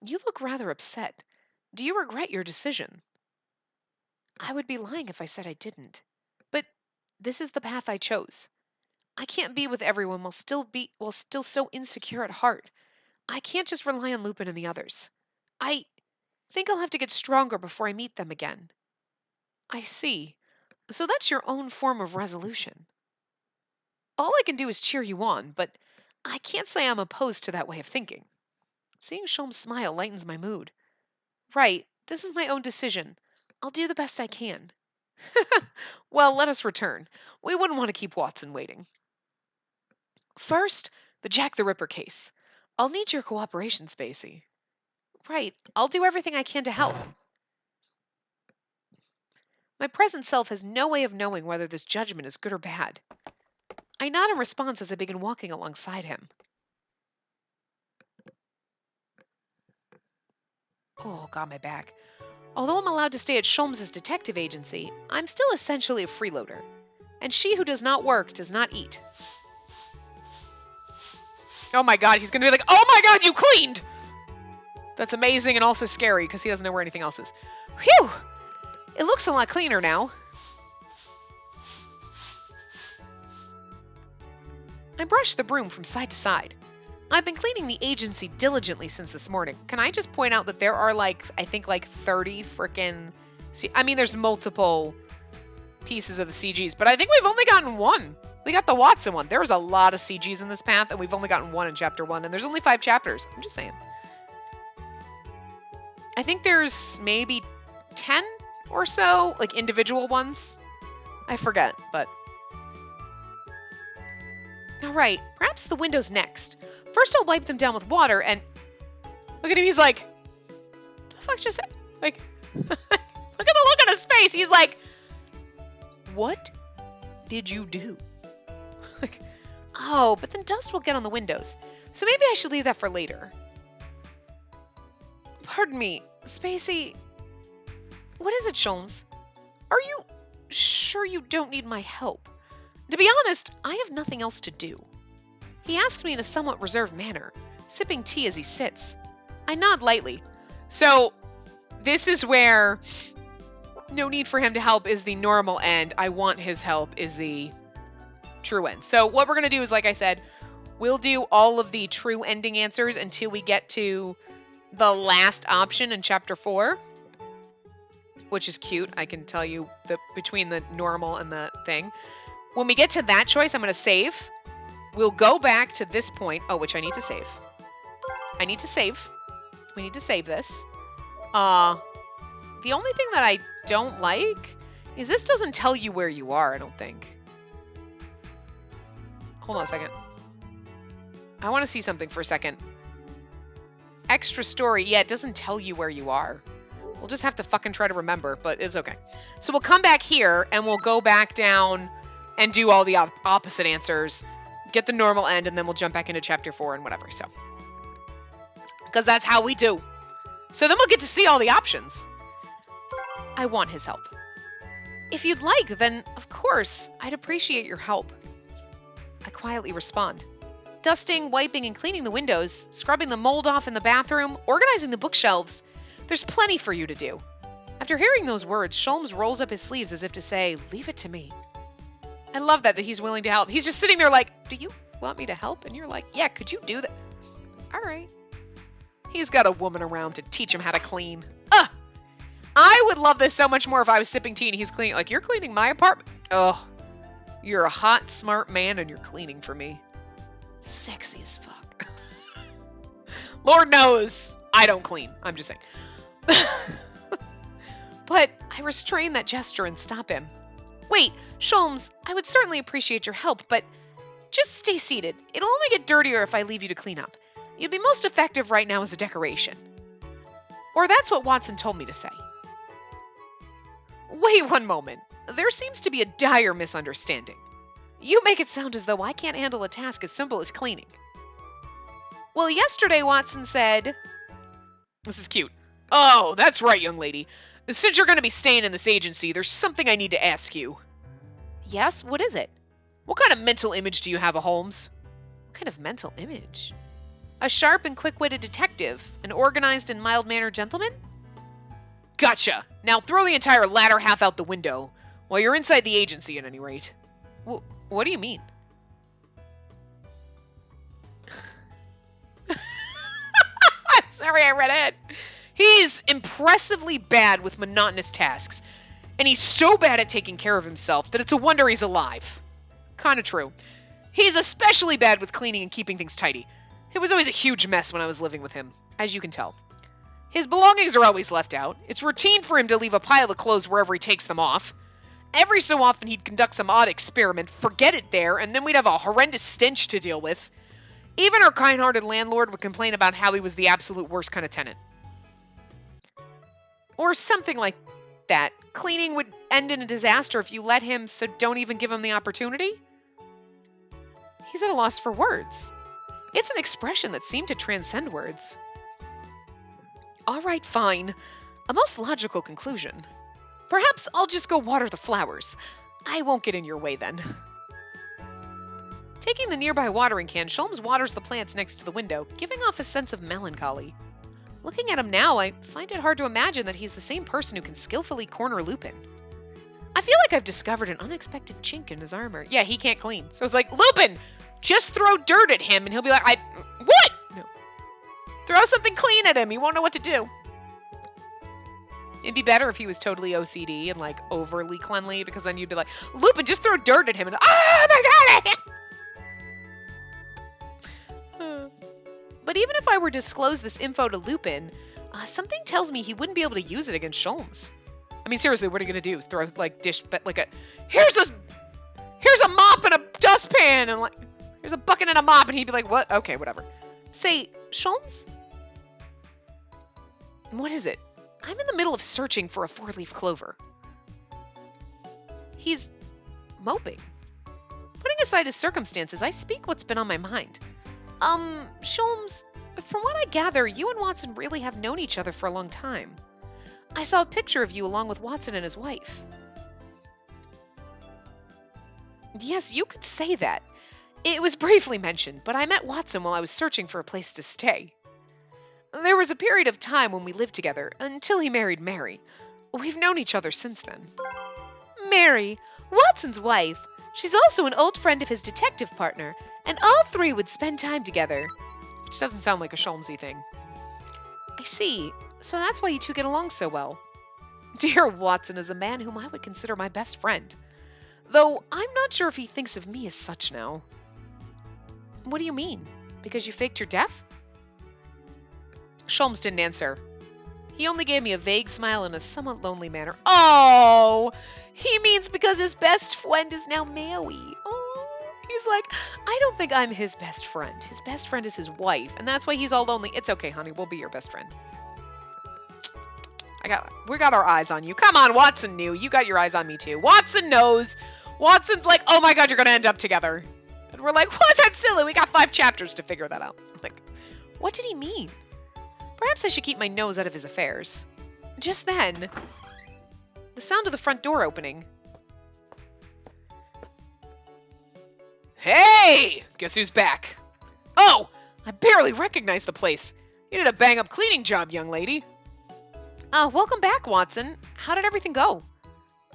You look rather upset. Do you regret your decision? I would be lying if I said I didn't. But this is the path I chose. I can't be with everyone while still so insecure at heart. I can't just rely on Lupin and the others. I think I'll have to get stronger before I meet them again. I see. So that's your own form of resolution. All I can do is cheer you on, but I can't say I'm opposed to that way of thinking. Seeing Sholmes smile lightens my mood. Right, this is my own decision. I'll do the best I can. Well, let us return. We wouldn't want to keep Watson waiting. First, the Jack the Ripper case. I'll need your cooperation, Spacey. Right, I'll do everything I can to help. My present self has no way of knowing whether this judgment is good or bad. I nod in response as I begin walking alongside him. Oh, got my back. Although I'm allowed to stay at Sholmes' detective agency, I'm still essentially a freeloader. And she who does not work does not eat. Oh my god, he's gonna be like, oh my god, you cleaned! That's amazing and also scary because he doesn't know where anything else is. Phew! It looks a lot cleaner now. I brush the broom from side to side. I've been cleaning the agency diligently since this morning. Can I just point out that there are I think 30 frickin'... I mean, there's multiple pieces of the CGs, but I think we've only gotten one. We got the Watson one. There's a lot of CGs in this path, and we've only gotten one in Chapter 1, and there's only 5 chapters. I'm just saying. I think there's maybe 10 or so, individual ones. I forget, but... Alright, perhaps the windows next. First I'll wipe them down with water, and... Look at him, he's like... What the fuck just... look at the look on his face! He's like... What did you do? Oh, but then dust will get on the windows. So maybe I should leave that for later. Pardon me, Spacey... What is it, Sholmes? Are you sure you don't need my help? To be honest, I have nothing else to do. He asked me in a somewhat reserved manner, sipping tea as he sits. I nod lightly. So, this is where no need for him to help is the normal end. I want his help is the true end. So what we're going to do is, like I said, we'll do all of the true ending answers until we get to the last option in Chapter 4. which is cute. I can tell you between the normal and the thing. When we get to that choice, I'm going to save. We'll go back to this point. Oh, which I need to save. I need to save. We need to save this. The only thing that I don't like is this doesn't tell you where you are, I don't think. Hold on a second. I want to see something for a second. Extra story. Yeah, it doesn't tell you where you are. We'll just have to fucking try to remember, but it's okay. So we'll come back here, and we'll go back down and do all the opposite answers. Get the normal end, and then we'll jump back into Chapter 4 and whatever, so. Because that's how we do. So then we'll get to see all the options. I want his help. If you'd like, then, of course, I'd appreciate your help. I quietly respond. Dusting, wiping, and cleaning the windows, scrubbing the mold off in the bathroom, organizing the bookshelves. There's plenty for you to do. After hearing those words, Sholmes rolls up his sleeves as if to say, leave it to me. I love that he's willing to help. He's just sitting there like, do you want me to help? And you're like, yeah, could you do that? All right. He's got a woman around to teach him how to clean. I would love this so much more if I was sipping tea and he's cleaning. Like, you're cleaning my apartment? Oh, you're a hot, smart man and you're cleaning for me. Sexy as fuck. Lord knows I don't clean. I'm just saying. But I restrain that gesture and stop him. Wait, Sholmes, I would certainly appreciate your help, but just stay seated. It'll only get dirtier if I leave you to clean up. You'd be most effective right now as a decoration. Or that's what Watson told me to say. Wait one moment. There seems to be a dire misunderstanding. You make it sound as though I can't handle a task as simple as cleaning. Well, yesterday Watson said... This is cute. Oh, that's right, young lady. Since you're going to be staying in this agency, there's something I need to ask you. Yes? What is it? What kind of mental image do you have of Holmes? What kind of mental image? A sharp and quick-witted detective. An organized and mild-mannered gentleman? Gotcha. Now throw the entire latter half out the window. While you're inside the agency, at any rate. What do you mean? I'm sorry I read ahead. He's impressively bad with monotonous tasks. And he's so bad at taking care of himself that it's a wonder he's alive. Kinda true. He's especially bad with cleaning and keeping things tidy. It was always a huge mess when I was living with him, as you can tell. His belongings are always left out. It's routine for him to leave a pile of clothes wherever he takes them off. Every so often he'd conduct some odd experiment, forget it there, and then we'd have a horrendous stench to deal with. Even our kind-hearted landlord would complain about how he was the absolute worst kind of tenant. Or something like that. Cleaning would end in a disaster if you let him, so don't even give him the opportunity? He's at a loss for words. It's an expression that seemed to transcend words. All right, fine. A most logical conclusion. Perhaps I'll just go water the flowers. I won't get in your way then. Taking the nearby watering can, Sholmes waters the plants next to the window, giving off a sense of melancholy. Looking at him now, I find it hard to imagine that he's the same person who can skillfully corner Lupin. I feel like I've discovered an unexpected chink in his armor. Yeah, he can't clean. So it's like, Lupin, just throw dirt at him and he'll be like, what? No. Throw something clean at him. He won't know what to do. It'd be better if he was totally OCD and like overly cleanly, because then you'd be like, Lupin, just throw dirt at him and oh my god! But even if I were to disclose this info to Lupin, something tells me he wouldn't be able to use it against Sholmes. I mean, seriously, what are you gonna do? Throw like here's a mop and a dustpan and like here's a bucket and a mop, and he'd be like, what? Okay, whatever. Say, Sholmes? What is it? I'm in the middle of searching for a 4-leaf clover. He's moping. Putting aside his circumstances, I speak what's been on my mind. Sholmes, from what I gather, you and Watson really have known each other for a long time. I saw a picture of you along with Watson and his wife. Yes, you could say that. It was briefly mentioned, but I met Watson while I was searching for a place to stay. There was a period of time when we lived together, until he married Mary. We've known each other since then. Mary, Watson's wife. She's also an old friend of his detective partner, and all three would spend time together. Which doesn't sound like a Sholmesy thing. I see. So that's why you two get along so well. Dear Watson is a man whom I would consider my best friend. Though I'm not sure if he thinks of me as such now. What do you mean? Because you faked your death? Sholmes didn't answer. He only gave me a vague smile in a somewhat lonely manner. Oh! He means because his best friend is now Maui. Oh! He's like, I don't think I'm his best friend. His best friend is his wife, and that's why he's all lonely. It's okay, honey. We'll be your best friend. We got our eyes on you. Come on, Watson knew. You got your eyes on me too. Watson knows. Watson's like, oh my god, you're gonna end up together. And we're like, what? That's silly. We got 5 chapters to figure that out. Like, what did he mean? Perhaps I should keep my nose out of his affairs. Just then, the sound of the front door opening. Hey! Guess who's back? Oh! I barely recognize the place. You did a bang-up cleaning job, young lady. Welcome back, Watson. How did everything go?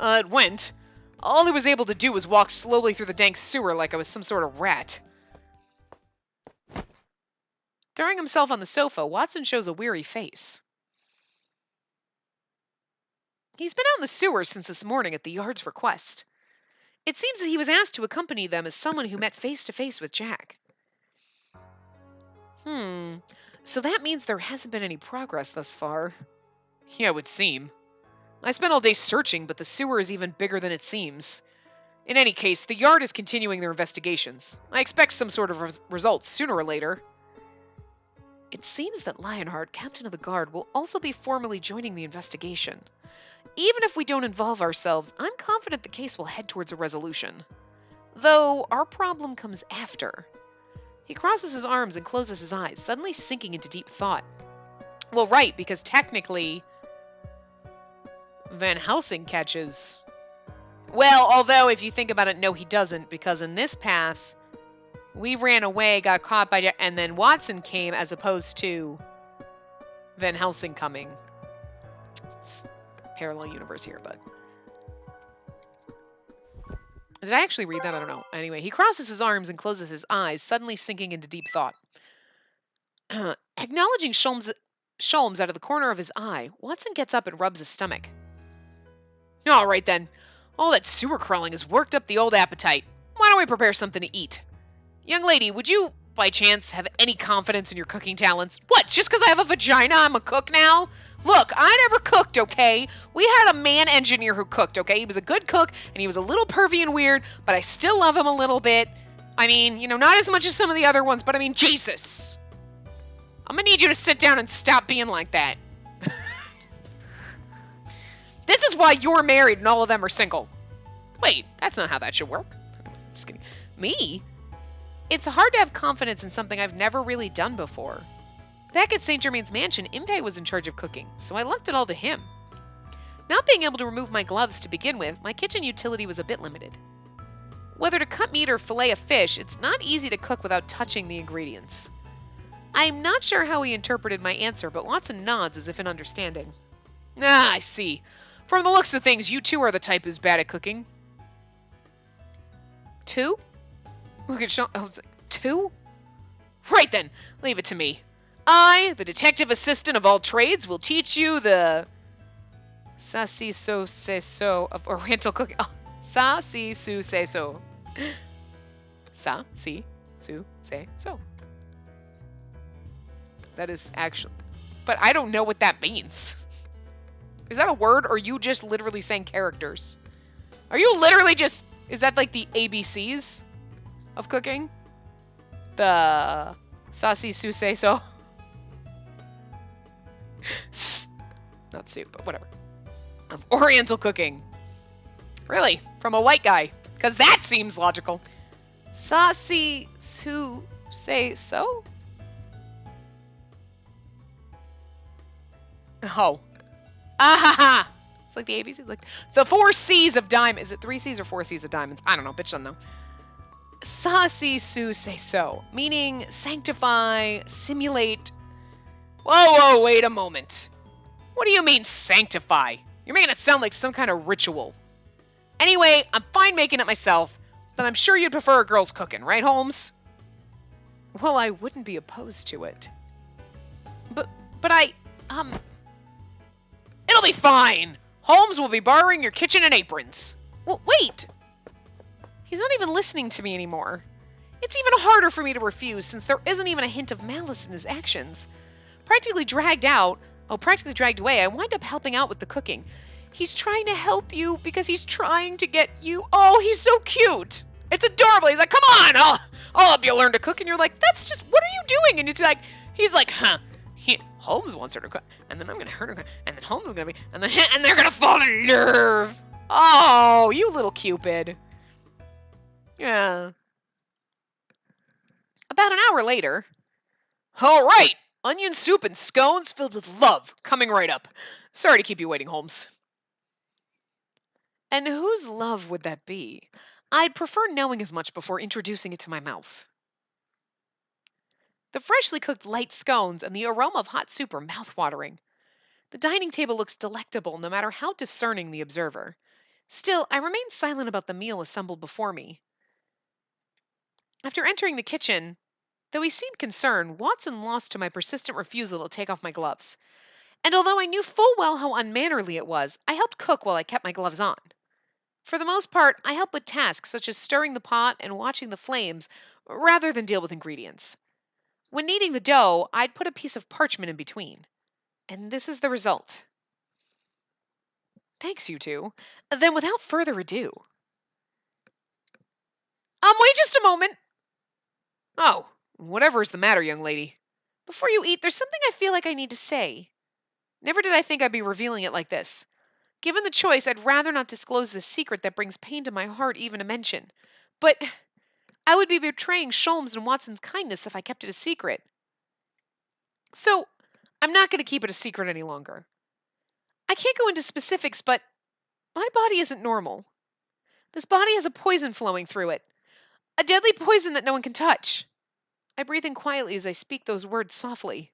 It went. All he was able to do was walk slowly through the dank sewer like I was some sort of rat. Throwing himself on the sofa, Watson shows a weary face. He's been out in the sewer since this morning at the Yard's request. It seems that he was asked to accompany them as someone who met face-to-face with Jack. So that means there hasn't been any progress thus far. Yeah, it would seem. I spent all day searching, but the sewer is even bigger than it seems. In any case, the Yard is continuing their investigations. I expect some sort of results sooner or later. It seems that Lionheart, Captain of the Guard, will also be formally joining the investigation. Even if we don't involve ourselves, I'm confident the case will head towards a resolution. Though, our problem comes after. He crosses his arms and closes his eyes, suddenly sinking into deep thought. Well, right, because technically, Van Helsing catches... Well, although, if you think about it, no, he doesn't, because in this path, we ran away, got caught by... and then Watson came as opposed to Van Helsing coming. It's parallel universe here, but... Did I actually read that? I don't know. Anyway, he crosses his arms and closes his eyes, suddenly sinking into deep thought. Acknowledging Sholmes out of the corner of his eye, Watson gets up and rubs his stomach. All right, then. All that sewer crawling has worked up the old appetite. Why don't we prepare something to eat? Young lady, would you, by chance, have any confidence in your cooking talents? What, just because I have a vagina, I'm a cook now? Look, I never cooked, okay? We had a man engineer who cooked, okay? He was a good cook, and he was a little pervy and weird, but I still love him a little bit. I mean, you know, not as much as some of the other ones, but I mean, Jesus. I'm gonna need you to sit down and stop being like that. This is why you're married and all of them are single. Wait, that's not how that should work. Just kidding. Me? It's hard to have confidence in something I've never really done before. Back at St. Germain's mansion, Impey was in charge of cooking, so I left it all to him. Not being able to remove my gloves to begin with, my kitchen utility was a bit limited. Whether to cut meat or fillet a fish, it's not easy to cook without touching the ingredients. I'm not sure how he interpreted my answer, but Watson nods as if in understanding. Ah, I see. From the looks of things, you too are the type who's bad at cooking. 2? Look at Sean. Oh, 2? Right then, leave it to me. I, the detective assistant of all trades, will teach you the sa-si-so-se-so of Oriental cooking. Oh, sa-si-su-se-so. Sa-si-su-se-so. That is actually... But I don't know what that means. Is that a word, or are you just literally saying characters? Are you literally just... Is that like the ABCs of cooking? The sa-si-su-se-so. Not soup, but whatever. Of Oriental cooking. Really? From a white guy. Because that seems logical. Sa-si-su-se-so? Oh. Ah ha ha! It's like the ABC. Like the 4 C's of diamond. Is it 3 C's or 4 C's of diamonds? I don't know. Bitch doesn't know. Sa-si-su-se-so. Meaning sanctify, simulate. Whoa, wait a moment. What do you mean sanctify? You're making it sound like some kind of ritual. Anyway, I'm fine making it myself, but I'm sure you'd prefer a girl's cooking, right, Holmes? Well, I wouldn't be opposed to it. But I, It'll be fine! Holmes will be borrowing your kitchen and aprons. Well, wait! He's not even listening to me anymore. It's even harder for me to refuse since there isn't even a hint of malice in his actions. Practically dragged away, I wind up helping out with the cooking. He's trying to help you because he's trying to get you. Oh, he's so cute. It's adorable. He's like, come on, I'll help you learn to cook. And you're like, that's just, what are you doing? And it's like, he's like, huh. Holmes wants her to cook, and then I'm gonna hurt her, and then Holmes is gonna be, and they're gonna fall in love. Oh, you little Cupid. Yeah. About an hour later. All right, onion soup and scones filled with love, coming right up. Sorry to keep you waiting, Holmes. And whose love would that be? I'd prefer knowing as much before introducing it to my mouth. The freshly cooked light scones and the aroma of hot soup are mouth-watering. The dining table looks delectable no matter how discerning the observer. Still, I remain silent about the meal assembled before me. After entering the kitchen, though he seemed concerned, Watson lost to my persistent refusal to take off my gloves. And although I knew full well how unmannerly it was, I helped cook while I kept my gloves on. For the most part, I helped with tasks such as stirring the pot and watching the flames, rather than deal with ingredients. When kneading the dough, I'd put a piece of parchment in between. And this is the result. Thanks, you two. Then without further ado... wait just a moment! Oh, whatever is the matter, young lady. Before you eat, there's something I feel like I need to say. Never did I think I'd be revealing it like this. Given the choice, I'd rather not disclose this secret that brings pain to my heart even to mention. But I would be betraying Sholmes and Watson's kindness if I kept it a secret. So, I'm not going to keep it a secret any longer. I can't go into specifics, but my body isn't normal. This body has a poison flowing through it. A deadly poison that no one can touch. I breathe in quietly as I speak those words softly.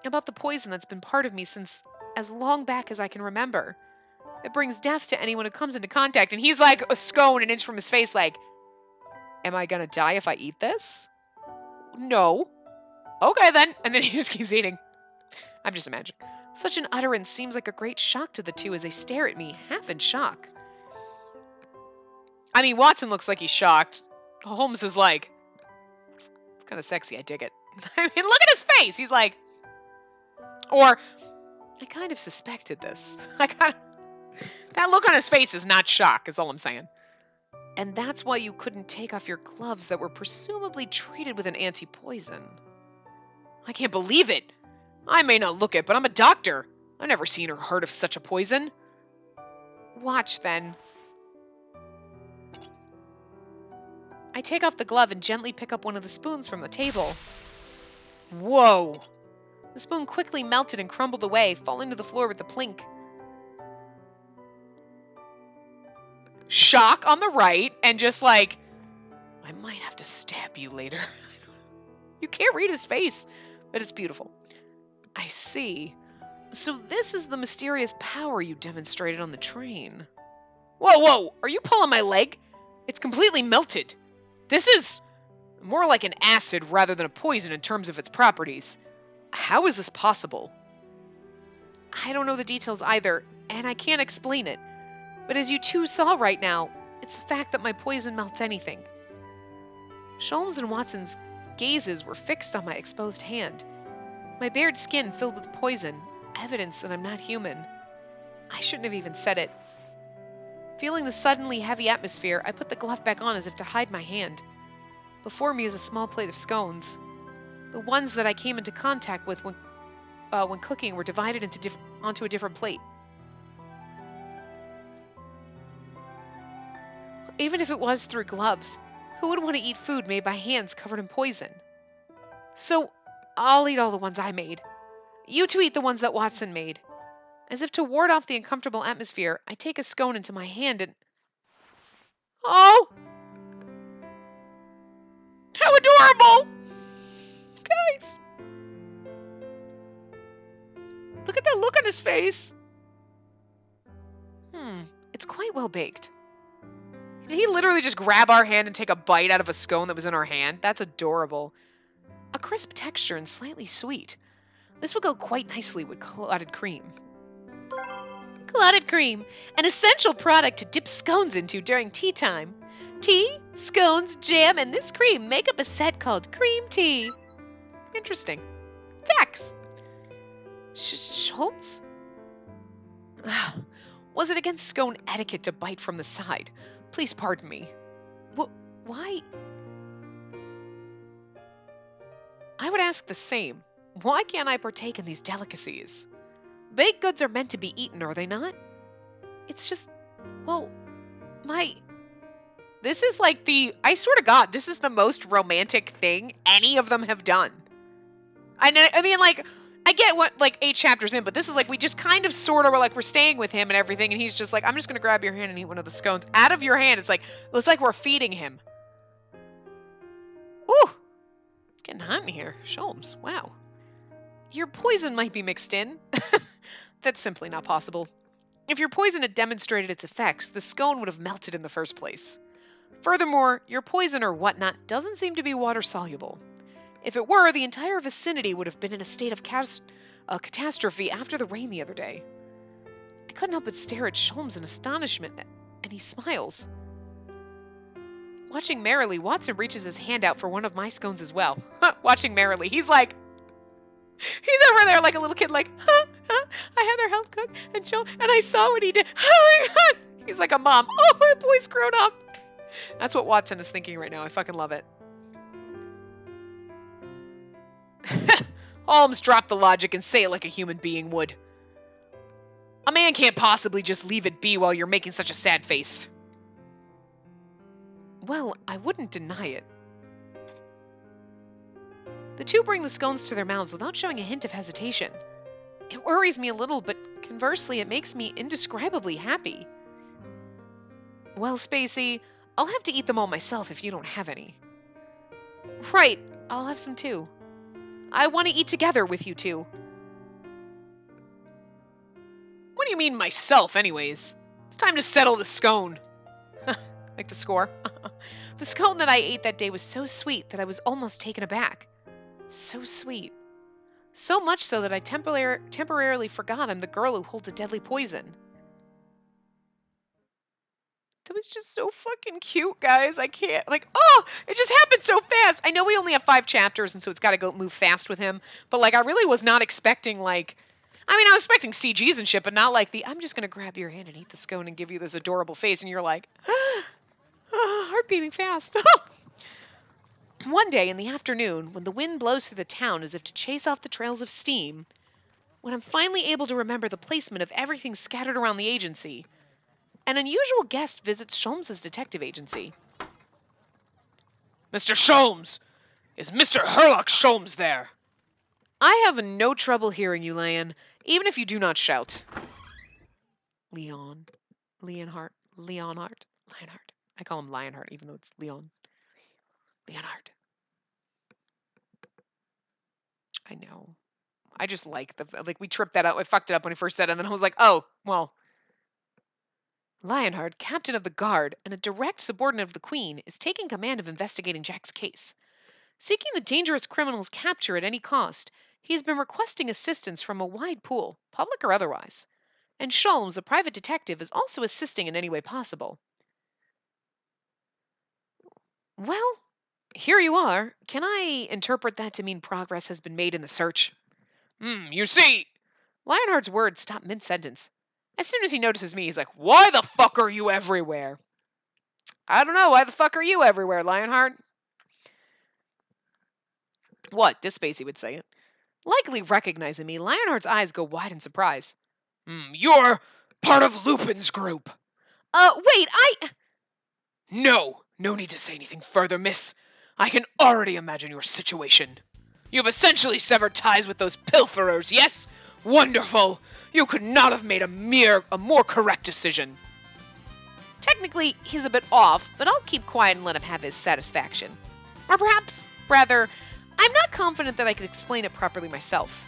About the poison that's been part of me since as long back as I can remember. It brings death to anyone who comes into contact, and he's like a scone an inch from his face, like, am I gonna die if I eat this? No. Okay then. And then he just keeps eating. I'm just imagining. Such an utterance seems like a great shock to the two as they stare at me, half in shock. I mean, Watson looks like he's shocked. Holmes is like, it's kind of sexy, I dig it. I mean, look at his face. He's like, or, I kind of suspected this. That look on his face is not shock, is all I'm saying. And that's why you couldn't take off your gloves that were presumably treated with an anti-poison. I can't believe it. I may not look it, but I'm a doctor. I've never seen or heard of such a poison. Watch, then. I take off the glove and gently pick up one of the spoons from the table. Whoa! The spoon quickly melted and crumbled away, falling to the floor with a plink. Shock on the right, and just like, I might have to stab you later. You can't read his face, but it's beautiful. I see. So this is the mysterious power you demonstrated on the train. Whoa, whoa, are you pulling my leg? It's completely melted. This is more like an acid rather than a poison in terms of its properties. How is this possible? I don't know the details either, and I can't explain it. But as you two saw right now, it's the fact that my poison melts anything. Sholmes and Watson's gazes were fixed on my exposed hand. My bared skin filled with poison, evidence that I'm not human. I shouldn't have even said it. Feeling the suddenly heavy atmosphere, I put the glove back on as if to hide my hand. Before me is a small plate of scones. The ones that I came into contact with when cooking were divided onto a different plate. Even if it was through gloves, who would want to eat food made by hands covered in poison? So, I'll eat all the ones I made. You two eat the ones that Watson made. As if to ward off the uncomfortable atmosphere, I take a scone into my hand and... Oh! How adorable! Guys! Look at that look on his face! It's quite well baked. Did he literally just grab our hand and take a bite out of a scone that was in our hand? That's adorable. A crisp texture and slightly sweet. This would go quite nicely with clotted cream. Clotted cream, an essential product to dip scones into during tea time. Tea, scones, jam, and this cream make up a set called cream tea. Interesting. Facts. Holmes? Was it against scone etiquette to bite from the side? Please pardon me. Why? I would ask the same. Why can't I partake in these delicacies? Baked goods are meant to be eaten, are they not? It's just, well, this is like I swear to God, this is the most romantic thing any of them have done. I mean, like, I get what, like, 8 chapters in, but this is like, we just kind of sort of were like, we're staying with him and everything, and he's just like, I'm just gonna grab your hand and eat one of the scones. Out of your hand, it's like we're feeding him. Ooh! It's getting hot in here. Sholmes, wow. Your poison might be mixed in. That's simply not possible. If your poison had demonstrated its effects, the scone would have melted in the first place. Furthermore, your poison or whatnot doesn't seem to be water-soluble. If it were, the entire vicinity would have been in a state of catastrophe after the rain the other day. I couldn't help but stare at Sholmes in astonishment, and he smiles. Watching merrily, Watson reaches his hand out for one of my scones as well. Watching merrily, he's over there like a little kid, like, I had her help cook and show, and I saw what he did. Oh my God! He's like a mom. Oh, my boy's grown up. That's what Watson is thinking right now. I fucking love it. Holmes, drop the logic and say it like a human being would. A man can't possibly just leave it be while you're making such a sad face. Well, I wouldn't deny it. The two bring the scones to their mouths without showing a hint of hesitation. It worries me a little, but conversely, it makes me indescribably happy. Well, Spacey, I'll have to eat them all myself if you don't have any. Right, I'll have some too. I want to eat together with you two. What do you mean myself, anyways? It's time to settle the scone. Like the score. The scone that I ate that day was so sweet that I was almost taken aback. So sweet. So much so that I temporarily forgot I'm the girl who holds a deadly poison. That was just so fucking cute, guys. I can't, like, oh, it just happened so fast. I know we only have 5 chapters, and so it's got to go move fast with him. But, like, I really was not expecting, like, I mean, I was expecting CGs and shit, but not like I'm just going to grab your hand and eat the scone and give you this adorable face. And you're like, heart beating fast. One day in the afternoon, when the wind blows through the town as if to chase off the trails of steam, when I'm finally able to remember the placement of everything scattered around the agency, an unusual guest visits Sholmes' detective agency. Mr. Sholmes! Is Mr. Herlock Sholmes there? I have no trouble hearing you, Leon, even if you do not shout. Leonhart. I call him Lionheart, even though it's Leon. Leonhart. I know. I just like we tripped that up. I fucked it up when he first said it, and then I was like, oh, well. Lionheart, captain of the guard and a direct subordinate of the Queen, is taking command of investigating Jack's case. Seeking the dangerous criminal's capture at any cost, he has been requesting assistance from a wide pool, public or otherwise. And Sholmes, a private detective, is also assisting in any way possible. Well, here you are. Can I interpret that to mean progress has been made in the search? You see... Lionheart's words stop mid-sentence. As soon as he notices me, he's like, why the fuck are you everywhere? I don't know. Why the fuck are you everywhere, Lionheart? What? This Spacey would say it. Likely recognizing me, Lionheart's eyes go wide in surprise. You're part of Lupin's group. Wait, No need to say anything further, miss. I can already imagine your situation. You've essentially severed ties with those pilferers, yes? Wonderful! You could not have made a more correct decision. Technically, he's a bit off, but I'll keep quiet and let him have his satisfaction. Or perhaps, rather, I'm not confident that I could explain it properly myself.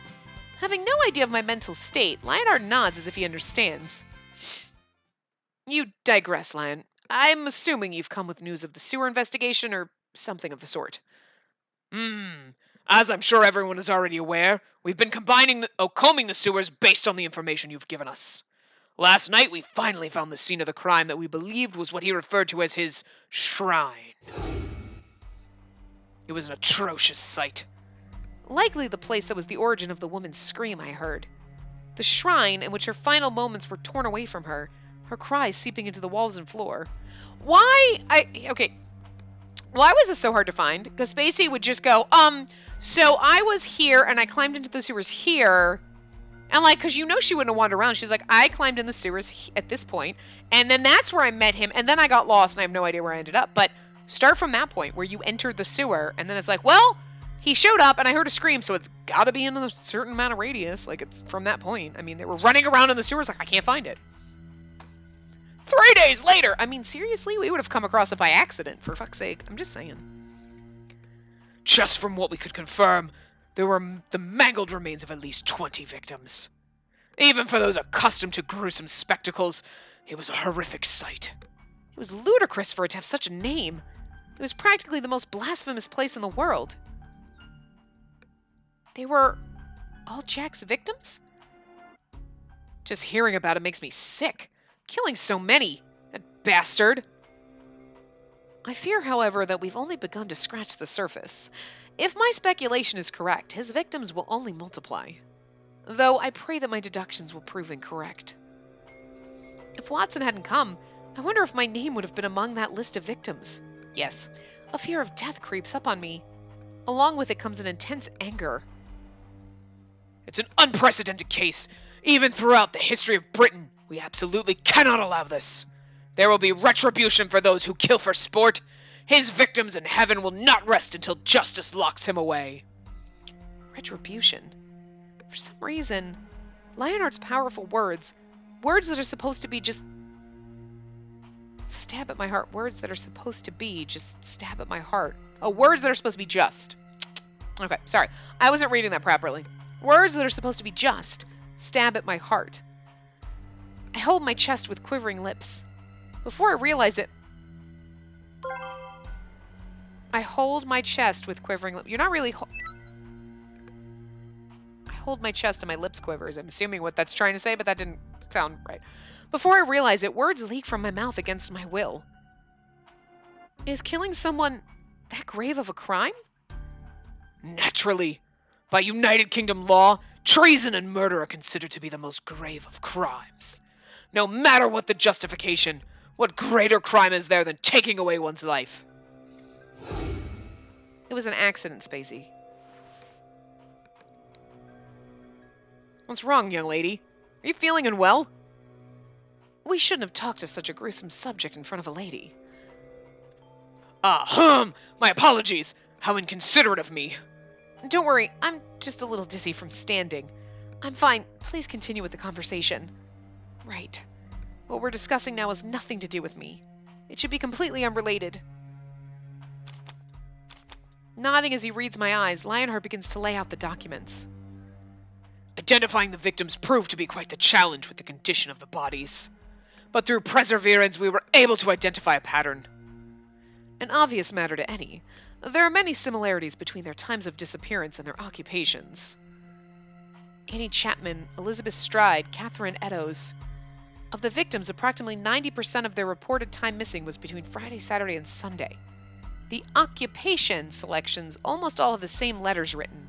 Having no idea of my mental state, Lionheart nods as if he understands. You digress, Lion. I'm assuming you've come with news of the sewer investigation or something of the sort. As I'm sure everyone is already aware, we've been combing the sewers based on the information you've given us. Last night, we finally found the scene of the crime that we believed was what he referred to as his shrine. It was an atrocious sight. Likely the place that was the origin of the woman's scream I heard. The shrine in which her final moments were torn away from her, her cries seeping into the walls and floor. Why was this so hard to find? Because Spacey would just go, so I was here and I climbed into the sewers here. And because she wouldn't have wandered around. She's like, I climbed in the sewers at this point, and then that's where I met him, and then I got lost and I have no idea where I ended up. But start from that point where you entered the sewer, and then it's like, well, he showed up and I heard a scream, so it's got to be in a certain amount of radius. Like, it's from that point. I mean, they were running around in the sewers like, I can't find it. 3 days later! I mean, seriously? We would have come across it by accident, for fuck's sake. I'm just saying. Just from what we could confirm, there were the mangled remains of at least 20 victims. Even for those accustomed to gruesome spectacles, it was a horrific sight. It was ludicrous for it to have such a name. It was practically the most blasphemous place in the world. They were all Jack's victims? Just hearing about it makes me sick. Killing so many. That bastard. I fear, however, that we've only begun to scratch the surface. If my speculation is correct, his victims will only multiply. Though I pray that my deductions will prove incorrect. If Watson hadn't come, I wonder if my name would have been among that list of victims. Yes, a fear of death creeps up on me. Along with it comes an intense anger. It's an unprecedented case. Even throughout the history of Britain, we absolutely cannot allow this. There will be retribution for those who kill for sport. His victims in heaven will not rest until justice locks him away. Retribution. For some reason, Lionheart's powerful words that are supposed to be just stab at my heart, words that are supposed to be just stab at my heart. Oh, words that are supposed to be just. Okay, sorry. I wasn't reading that properly. Words that are supposed to be just stab at my heart. I hold my chest with quivering lips. Before I realize it, I hold my chest with quivering lips. You're not really... I hold my chest and my lips quivers. I'm assuming what that's trying to say, but that didn't sound right. Before I realize it, words leak from my mouth against my will. Is killing someone that grave of a crime? Naturally. By United Kingdom law, treason and murder are considered to be the most grave of crimes. No matter what the justification, what greater crime is there than taking away one's life? It was an accident, Spacey. What's wrong, young lady? Are you feeling unwell? We shouldn't have talked of such a gruesome subject in front of a lady. My apologies. How inconsiderate of me. Don't worry, I'm just a little dizzy from standing. I'm fine. Please continue with the conversation. Right. What we're discussing now has nothing to do with me. It should be completely unrelated. Nodding as he reads my eyes, Lionheart begins to lay out the documents. Identifying the victims proved to be quite the challenge with the condition of the bodies. But through perseverance, we were able to identify a pattern. An obvious matter to any. There are many similarities between their times of disappearance and their occupations. Annie Chapman, Elizabeth Stride, Catherine Eddowes. Of the victims, approximately 90% of their reported time missing was between Friday, Saturday, and Sunday. The occupation selections almost all have the same letters written.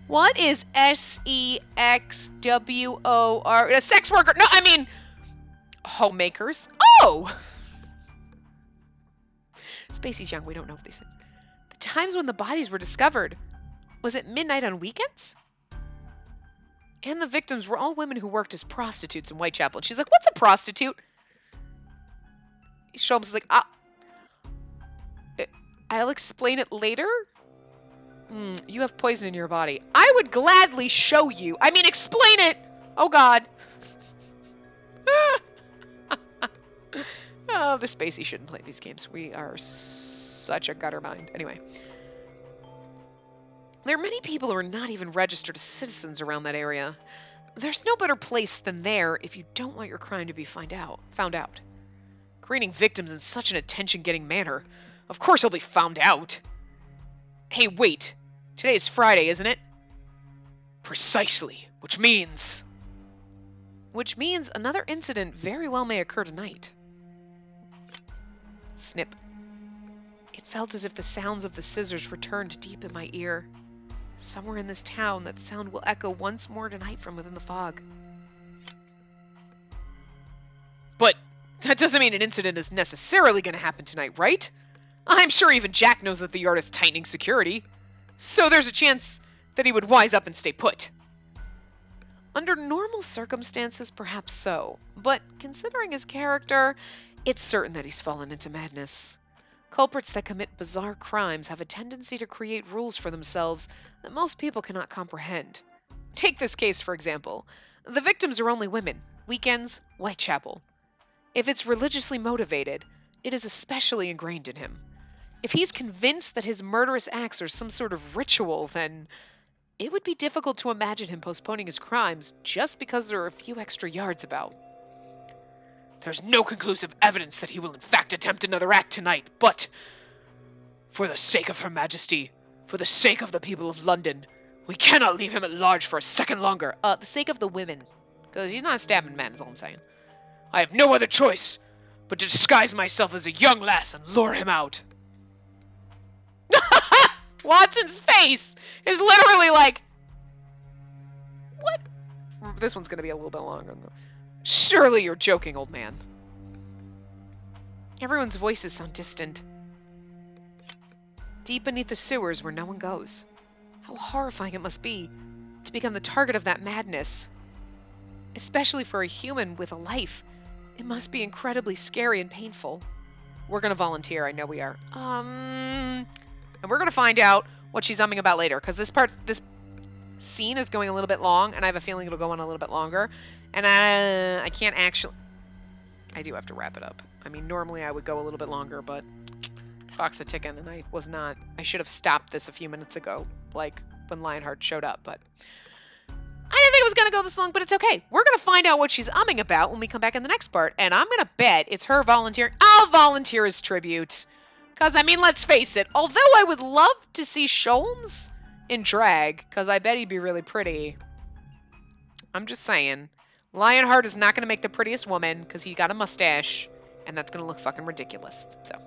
What is S-E-X-W-O-R? A sex worker? No, I mean... homemakers. Oh! Spacey's young, we don't know these things. The times when the bodies were discovered. Was it midnight on weekends? And the victims were all women who worked as prostitutes in Whitechapel. And she's like, what's a prostitute? Sholmes is like, I'll explain it later. You have poison in your body. I would gladly show you. I mean, explain it. Oh, God. Oh, the Spacey shouldn't play these games. We are such a gutter mind. Anyway. There are many people who are not even registered as citizens around that area. There's no better place than there if you don't want your crime to be found out. Creating victims in such an attention-getting manner. Of course he'll be found out. Hey, wait. Today is Friday, isn't it? Precisely, which means another incident very well may occur tonight. Snip. It felt as if the sounds of the scissors returned deep in my ear. Somewhere in this town, that sound will echo once more tonight from within the fog. But that doesn't mean an incident is necessarily going to happen tonight, right? I'm sure even Jack knows that the yard is tightening security. So there's a chance that he would wise up and stay put. Under normal circumstances, perhaps so. But considering his character, it's certain that he's fallen into madness. Culprits that commit bizarre crimes have a tendency to create rules for themselves that most people cannot comprehend. Take this case, for example. The victims are only women. Weekends, Whitechapel. If it's religiously motivated, it is especially ingrained in him. If he's convinced that his murderous acts are some sort of ritual, then it would be difficult to imagine him postponing his crimes just because there are a few extra yards about. There's no conclusive evidence that he will in fact attempt another act tonight, but for the sake of Her Majesty, for the sake of the people of London, we cannot leave him at large for a second longer. The sake of the women. Because he's not a stabbing man, is all I'm saying. I have no other choice but to disguise myself as a young lass and lure him out. Watson's face is literally like, what? This one's going to be a little bit longer. Surely you're joking, old man. Everyone's voices sound distant. Deep beneath the sewers where no one goes. How horrifying it must be to become the target of that madness. Especially for a human with a life. It must be incredibly scary and painful. We're going to volunteer, I know we are. And we're going to find out what she's umming about later, because this scene is going a little bit long, and I have a feeling it'll go on a little bit longer. And I can't actually... I do have to wrap it up. I mean, normally I would go a little bit longer, but clock's a ticking, and I was not... I should have stopped this a few minutes ago, like when Lionheart showed up, but... I didn't think it was going to go this long, but it's okay. We're going to find out what she's umming about when we come back in the next part, and I'm going to bet it's her volunteering. I'll volunteer as tribute. Because, I mean, let's face it, although I would love to see Sholmes in drag, because I bet he'd be really pretty, I'm just saying, Lionheart is not going to make the prettiest woman, because he's got a mustache, and that's going to look fucking ridiculous. So,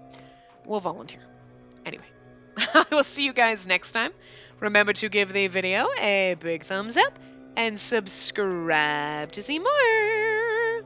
we'll volunteer. Anyway, I will see you guys next time. Remember to give the video a big thumbs up, and subscribe to see more.